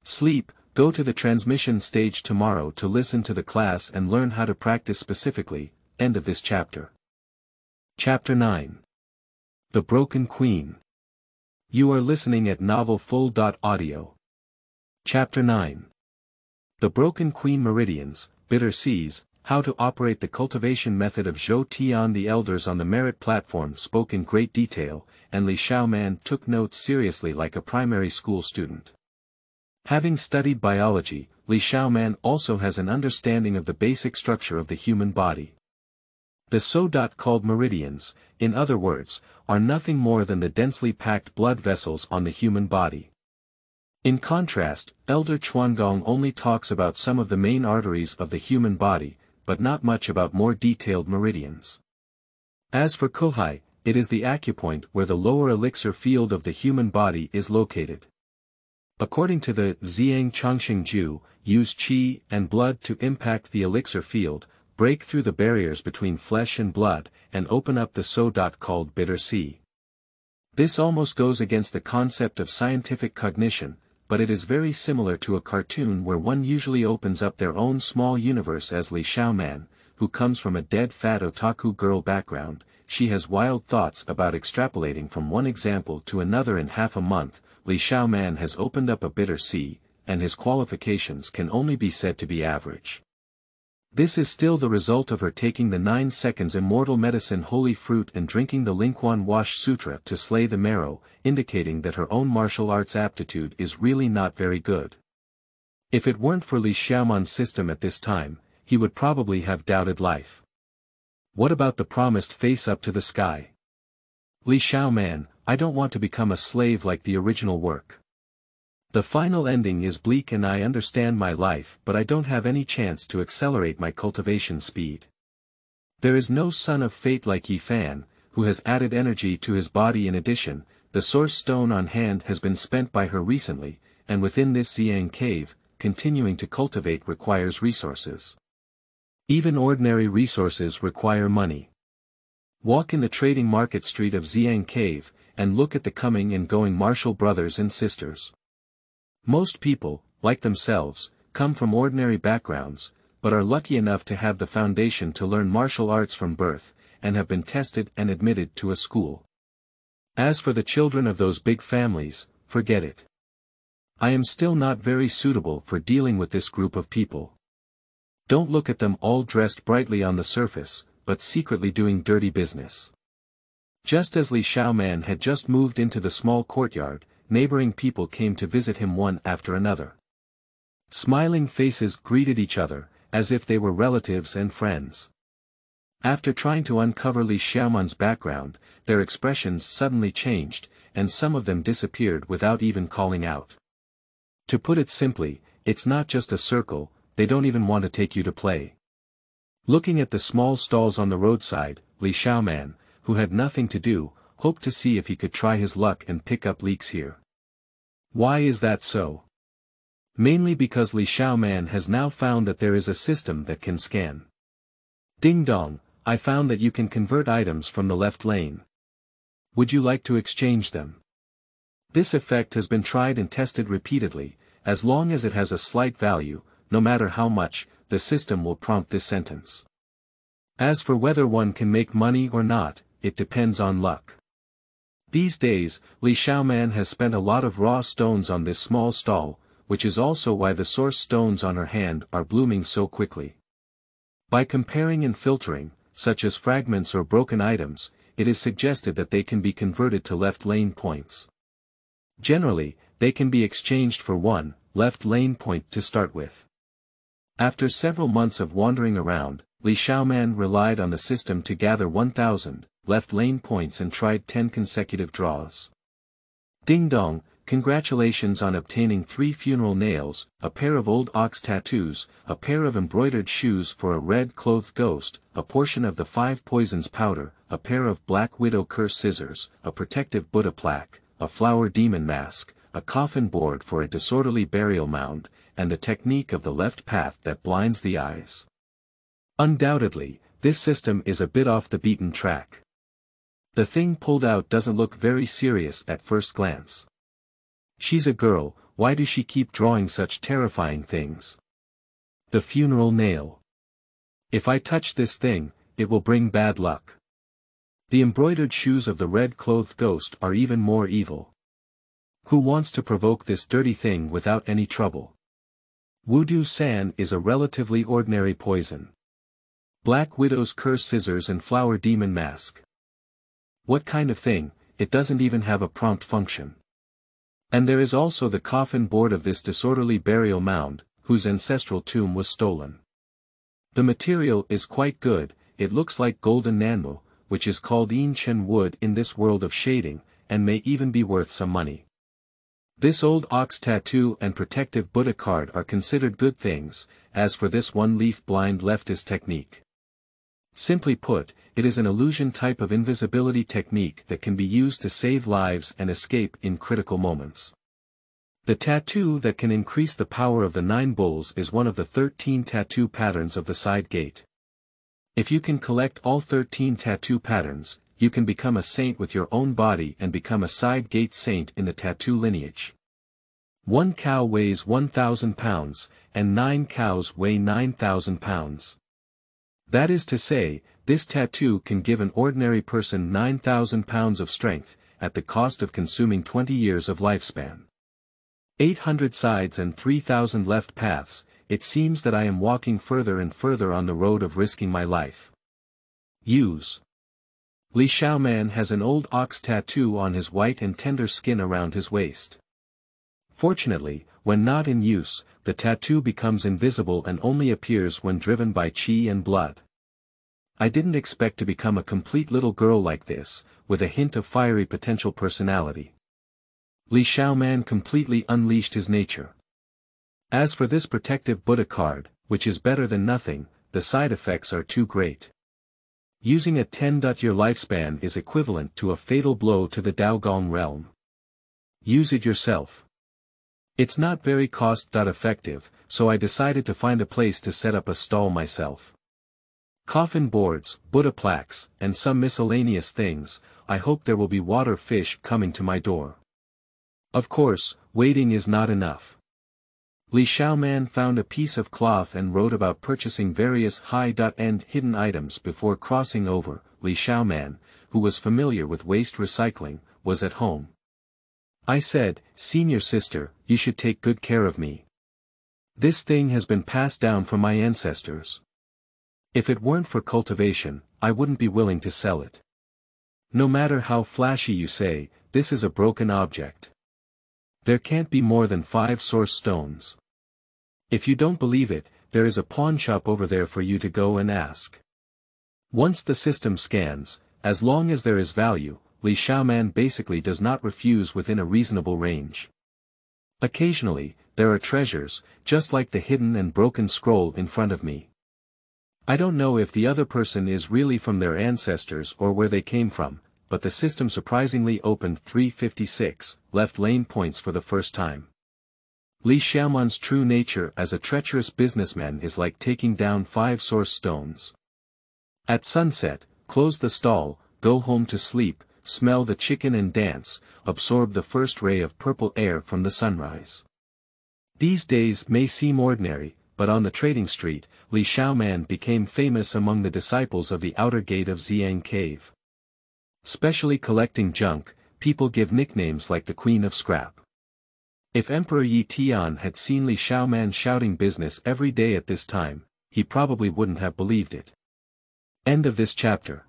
Sleep, go to the transmission stage tomorrow to listen to the class and learn how to practice specifically. End of this chapter. Chapter 9. The Broken Queen. You are listening at novelfull.audio. Chapter 9. The Broken Queen Meridians, Bitter Seas, How to Operate the Cultivation Method of Zhetian. The elders on the merit platform spoke in great detail, and Li Xiaoman took notes seriously like a primary school student. Having studied biology, Li Xiaoman also has an understanding of the basic structure of the human body. The so-called meridians, in other words, are nothing more than the densely packed blood vessels on the human body. In contrast, Elder Chuangong only talks about some of the main arteries of the human body, but not much about more detailed meridians. As for Kohai, it is the acupoint where the lower elixir field of the human body is located. According to the Ziyang Chongqing, use qi and blood to impact the elixir field, break through the barriers between flesh and blood, and open up the so-called bitter sea. This almost goes against the concept of scientific cognition, but it is very similar to a cartoon where one usually opens up their own small universe. As Li Xiaoman, who comes from a dead fat otaku girl background, she has wild thoughts about extrapolating from one example to another in half a month. Li Xiaoman has opened up a bitter sea, and his qualifications can only be said to be average. This is still the result of her taking the 9 seconds immortal medicine holy fruit and drinking the Lingquan Wash Sutra to slay the marrow, indicating that her own martial arts aptitude is really not very good. If it weren't for Li Xiaoman's system at this time, he would probably have doubted life. What about the promised face up to the sky? Li Xiaoman, I don't want to become a slave like the original work. The final ending is bleak and I understand my life, but I don't have any chance to accelerate my cultivation speed. There is no son of fate like Yi Fan, who has added energy to his body. In addition, the source stone on hand has been spent by her recently, and within this Ziyang cave, continuing to cultivate requires resources. Even ordinary resources require money. Walk in the trading market street of Ziyang cave, and look at the coming and going martial brothers and sisters. Most people, like themselves, come from ordinary backgrounds, but are lucky enough to have the foundation to learn martial arts from birth, and have been tested and admitted to a school. As for the children of those big families, forget it. I am still not very suitable for dealing with this group of people. Don't look at them all dressed brightly on the surface, but secretly doing dirty business. Just as Li Xiaoman had just moved into the small courtyard, neighboring people came to visit him one after another. Smiling faces greeted each other, as if they were relatives and friends. After trying to uncover Li Xiaoman's background, their expressions suddenly changed, and some of them disappeared without even calling out. To put it simply, it's not just a circle, they don't even want to take you to play. Looking at the small stalls on the roadside, Li Xiaoman, who had nothing to do, hoped to see if he could try his luck and pick up leaks here. Why is that so? Mainly because Li Xiaoman has now found that there is a system that can scan. Ding dong, I found that you can convert items from the left lane. Would you like to exchange them? This effect has been tried and tested repeatedly. As long as it has a slight value, no matter how much, the system will prompt this sentence. As for whether one can make money or not, it depends on luck. These days, Li Xiaoman has spent a lot of raw stones on this small stall, which is also why the source stones on her hand are blooming so quickly. By comparing and filtering, such as fragments or broken items, it is suggested that they can be converted to left lane points. Generally, they can be exchanged for one left lane point to start with. After several months of wandering around, Li Xiaoman relied on the system to gather 1,000 left lane points and tried 10 consecutive draws. Ding dong, congratulations on obtaining 3 funeral nails, a pair of old ox tattoos, a pair of embroidered shoes for a red-clothed ghost, a portion of the 5 poisons powder, a pair of black widow curse scissors, a protective Buddha plaque, a flower demon mask, a coffin board for a disorderly burial mound, and the technique of the left path that blinds the eyes. Undoubtedly, this system is a bit off the beaten track. The thing pulled out doesn't look very serious at first glance. She's a girl, why does she keep drawing such terrifying things? The funeral nail. If I touch this thing, it will bring bad luck. The embroidered shoes of the red-clothed ghost are even more evil. Who wants to provoke this dirty thing without any trouble? Wudu San is a relatively ordinary poison. Black Widow's curse scissors and flower demon mask. What kind of thing, it doesn't even have a prompt function. And there is also the coffin board of this disorderly burial mound, whose ancestral tomb was stolen. The material is quite good, it looks like golden nanmo, which is called Yin wood in this world of shading, and may even be worth some money. This old ox tattoo and protective Buddha card are considered good things, as for this one-leaf blind leftist technique. Simply put, it is an illusion type of invisibility technique that can be used to save lives and escape in critical moments. The tattoo that can increase the power of the 9 bulls is one of the 13 tattoo patterns of the side gate. If you can collect all 13 tattoo patterns, you can become a saint with your own body and become a side gate saint in the tattoo lineage. 1 cow weighs 1,000 pounds, and 9 cows weigh 9,000 pounds. That is to say, this tattoo can give an ordinary person 9,000 pounds of strength, at the cost of consuming 20 years of lifespan. 800 sides and 3,000 left paths, it seems that I am walking further and further on the road of risking my life. Use. Li Xiaoman has an old ox tattoo on his white and tender skin around his waist. Fortunately, when not in use, the tattoo becomes invisible and only appears when driven by qi and blood. I didn't expect to become a complete little girl like this, with a hint of fiery potential personality. Li Xiaoman completely unleashed his nature. As for this protective Buddha card, which is better than nothing, the side effects are too great. Using a 10-year lifespan is equivalent to a fatal blow to the Daogong realm. Use it yourself. It's not very cost-effective, so I decided to find a place to set up a stall myself. Coffin boards, Buddha plaques, and some miscellaneous things, I hope there will be water fish coming to my door. Of course, waiting is not enough. Li Xiaoman found a piece of cloth and wrote about purchasing various high-end hidden items before crossing over. Li Xiaoman, who was familiar with waste recycling, was at home. I said, "Senior sister, you should take good care of me. This thing has been passed down from my ancestors. If it weren't for cultivation, I wouldn't be willing to sell it. No matter how flashy you say, this is a broken object. There can't be more than 5 source stones. If you don't believe it, there is a pawn shop over there for you to go and ask." Once the system scans, as long as there is value, Xiaoman basically does not refuse within a reasonable range. Occasionally, there are treasures, just like the hidden and broken scroll in front of me. I don't know if the other person is really from their ancestors or where they came from, but the system surprisingly opened 356 left lane points for the first time. Xiaoman's true nature as a treacherous businessman is like taking down 5 source stones. At sunset, close the stall, go home to sleep, smell the chicken and dance, absorb the first ray of purple air from the sunrise. These days may seem ordinary, but on the trading street, Xiaoman became famous among the disciples of the outer gate of Ziyang cave. Specially collecting junk, people give nicknames like the Queen of Scrap. If Emperor Zhetian had seen Xiaoman shouting business every day at this time, he probably wouldn't have believed it. End of this chapter.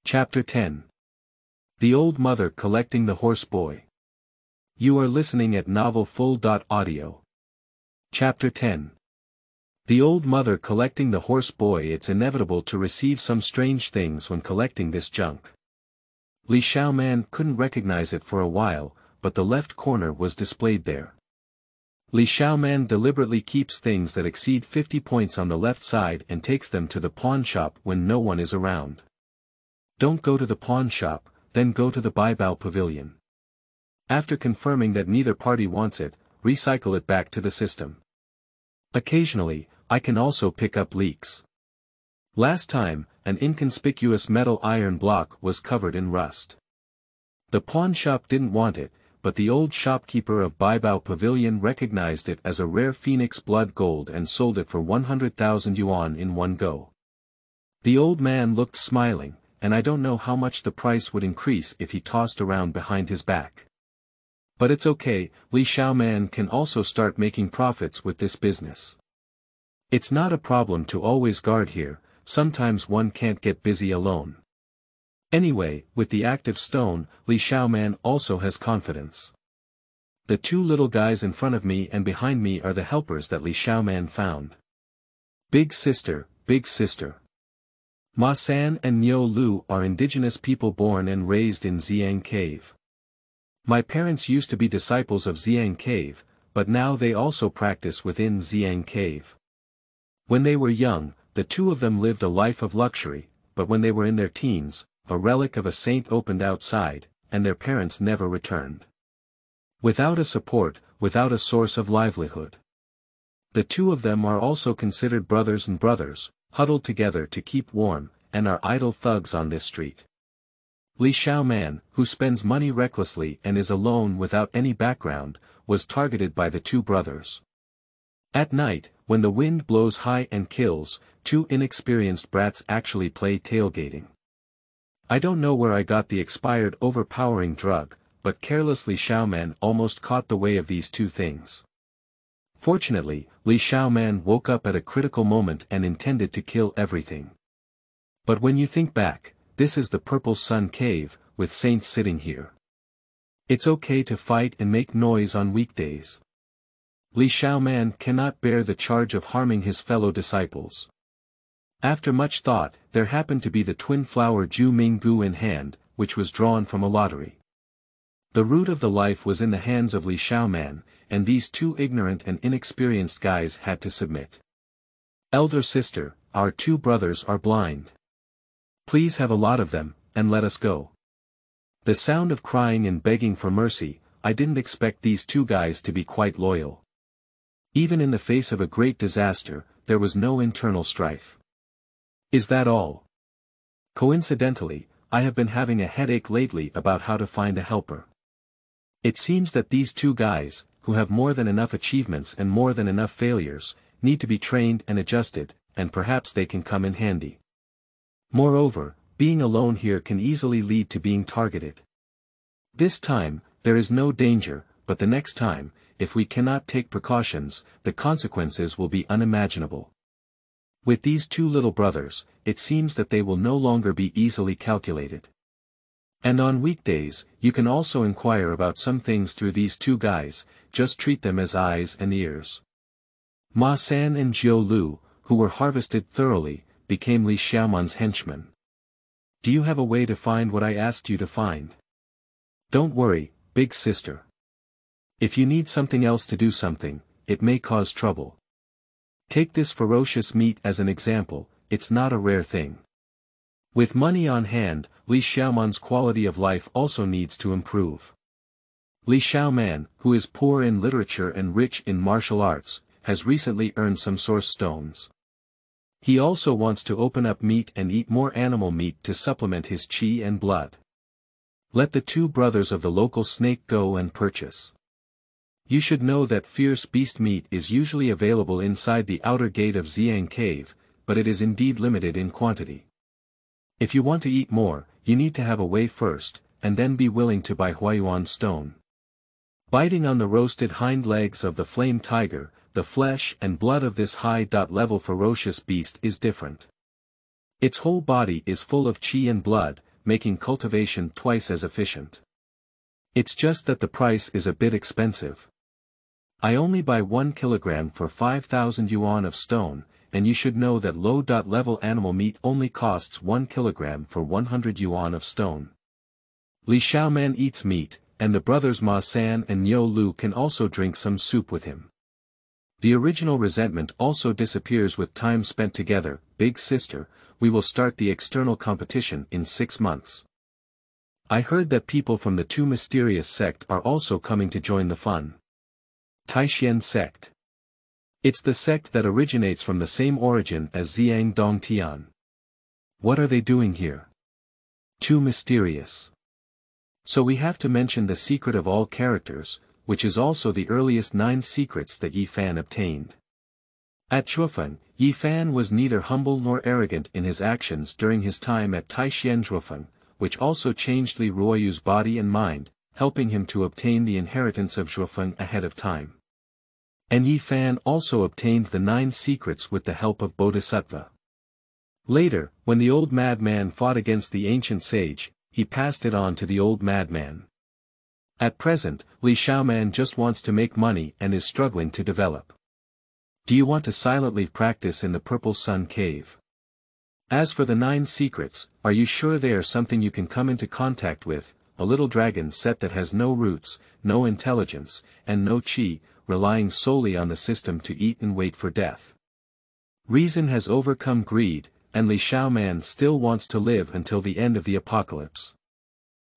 Chapter 10. The Old Mother Collecting the Horse Boy. You are listening at novelfull.audio. Chapter 10. The Old Mother Collecting the Horse Boy. It's inevitable to receive some strange things when collecting this junk. Xiaoman couldn't recognize it for a while, but the left corner was displayed there. Xiaoman deliberately keeps things that exceed 50 points on the left side and takes them to the pawn shop when no one is around. Don't go to the pawn shop, then go to the Baibao pavilion. After confirming that neither party wants it, recycle it back to the system. Occasionally, I can also pick up leaks. Last time, an inconspicuous metal iron block was covered in rust. The pawn shop didn't want it, but the old shopkeeper of Baibao Pavilion recognized it as a rare phoenix blood gold and sold it for 100,000 yuan in one go. The old man looked smiling, and I don't know how much the price would increase if he tossed around behind his back. But it's okay, Xiaoman can also start making profits with this business. It's not a problem to always guard here, sometimes one can't get busy alone. Anyway, with the active stone, Xiaoman also has confidence. The 2 little guys in front of me and behind me are the helpers that Xiaoman found. Big sister, big sister. Ma San and Niu Lu are indigenous people born and raised in Ziyang cave. My parents used to be disciples of Ziyang cave, but now they also practice within Ziyang cave. When they were young, the 2 of them lived a life of luxury, but when they were in their teens, a relic of a saint opened outside, and their parents never returned. Without a support, without a source of livelihood. The 2 of them are also considered brothers and brothers, huddled together to keep warm, and are idle thugs on this street. Xiaoman, who spends money recklessly and is alone without any background, was targeted by the 2 brothers. At night, when the wind blows high and kills, 2 inexperienced brats actually play tailgating. I don't know where I got the expired overpowering drug, but careless Xiaoman almost caught the way of these 2 things. Fortunately, Xiaoman woke up at a critical moment and intended to kill everything. But when you think back, this is the Purple Sun Cave, with saints sitting here. It's okay to fight and make noise on weekdays. Xiaoman cannot bear the charge of harming his fellow disciples. After much thought, there happened to be the twin flower Ju Minggu in hand, which was drawn from a lottery. The root of the life was in the hands of Xiaoman, and these 2 ignorant and inexperienced guys had to submit. Elder sister, our 2 brothers are blind. Please have a lot of them, and let us go. The sound of crying and begging for mercy, I didn't expect these 2 guys to be quite loyal. Even in the face of a great disaster, there was no internal strife. Is that all? Coincidentally, I have been having a headache lately about how to find a helper. It seems that these 2 guys, who have more than enough achievements and more than enough failures, need to be trained and adjusted, and perhaps they can come in handy. Moreover, being alone here can easily lead to being targeted. This time, there is no danger, but the next time, if we cannot take precautions, the consequences will be unimaginable. With these 2 little brothers, it seems that they will no longer be easily calculated. And on weekdays, you can also inquire about some things through these 2 guys, just treat them as eyes and ears. Ma San and Jiu Lu, who were harvested thoroughly, became Li Xiaoman's henchman. Do you have a way to find what I asked you to find? Don't worry, big sister. If you need something else to do something, it may cause trouble. Take this ferocious meat as an example, it's not a rare thing. With money on hand, Li Xiaoman's quality of life also needs to improve. Li Xiaoman, who is poor in literature and rich in martial arts, has recently earned some source stones. He also wants to open up meat and eat more animal meat to supplement his qi and blood. Let the two brothers of the local snake go and purchase. You should know that fierce beast meat is usually available inside the outer gate of Ziyang cave, but it is indeed limited in quantity. If you want to eat more, you need to have a way first, and then be willing to buy Huayuan stone. Biting on the roasted hind legs of the flame tiger, the flesh and blood of this high-level ferocious beast is different. Its whole body is full of qi and blood, making cultivation twice as efficient. It's just that the price is a bit expensive. I only buy 1 kilogram for 5,000 yuan of stone, and you should know that low-level animal meat only costs 1 kilogram for 100 yuan of stone. Li Xiaoman eats meat, and the brothers Ma San and Niu Lu can also drink some soup with him. The original resentment also disappears with time spent together. Big sister, we will start the external competition in 6 months. I heard that people from the two mysterious sect are also coming to join the fun. Taishan sect. It's the sect that originates from the same origin as Ziyang Dongtian. What are they doing here? Too mysterious. So we have to mention the secret of all characters, which is also the earliest 9 secrets that Yi Fan obtained. At Zhufen, Yi Fan was neither humble nor arrogant in his actions during his time at Taishan Zhufen, which also changed Li Ruoyu's body and mind, helping him to obtain the inheritance of Zhufen ahead of time. And Yi Fan also obtained the 9 secrets with the help of Bodhisattva. Later, when the old madman fought against the ancient sage, he passed it on to the old madman. At present, Li Xiaoman just wants to make money and is struggling to develop. Do you want to silently practice in the Purple Sun Cave? As for the 9 secrets, are you sure they are something you can come into contact with? A little dragon set that has no roots, no intelligence, and no qi, relying solely on the system to eat and wait for death. Reason has overcome greed, and Li Xiaoman still wants to live until the end of the apocalypse.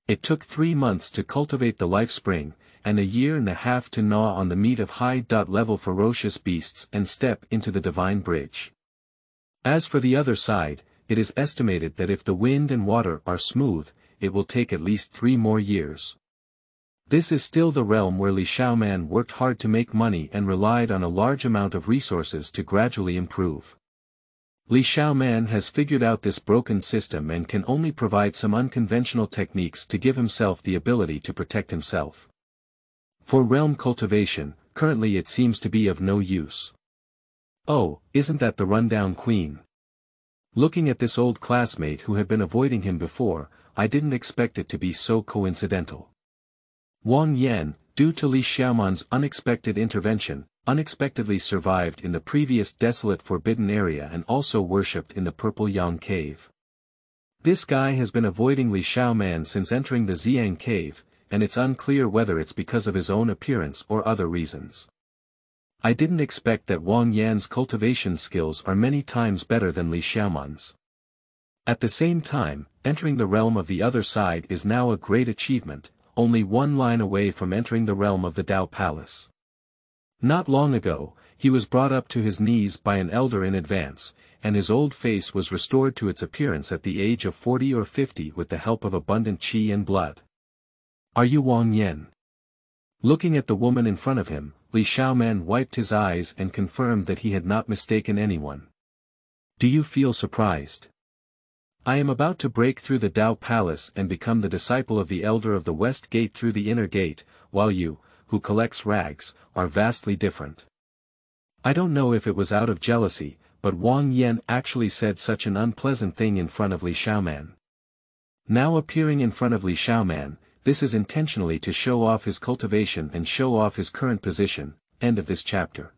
It took 3 months to cultivate the life spring, and a year and a half to gnaw on the meat of high-level ferocious beasts and step into the divine bridge. As for the other side, it is estimated that if the wind and water are smooth, it will take at least 3 more years. This is still the realm where Li Xiaoman worked hard to make money and relied on a large amount of resources to gradually improve. Li Xiaoman has figured out this broken system and can only provide some unconventional techniques to give himself the ability to protect himself. For realm cultivation, currently it seems to be of no use. Oh, isn't that the rundown queen? Looking at this old classmate who had been avoiding him before, I didn't expect it to be so coincidental. Wang Yan, due to Li Xiaoman's unexpected intervention, unexpectedly survived in the previous desolate forbidden area and also worshipped in the Purple Yang cave. This guy has been avoiding Li Xiaoman since entering the Ziyang cave, and it's unclear whether it's because of his own appearance or other reasons. I didn't expect that Wang Yan's cultivation skills are many times better than Li Xiaoman's. At the same time, entering the realm of the other side is now a great achievement, only 1 line away from entering the realm of the Dao Palace. Not long ago, he was brought up to his knees by an elder in advance, and his old face was restored to its appearance at the age of 40 or 50 with the help of abundant qi and blood. Are you Wang Yan? Looking at the woman in front of him, Li Xiaoman wiped his eyes and confirmed that he had not mistaken anyone. Do you feel surprised? I am about to break through the Dao Palace and become the disciple of the elder of the West Gate through the inner gate, while you, who collects rags, are vastly different. I don't know if it was out of jealousy, but Wang Yan actually said such an unpleasant thing in front of Li Xiaoman. Now appearing in front of Li Xiaoman, this is intentionally to show off his cultivation and show off his current position. End of this chapter.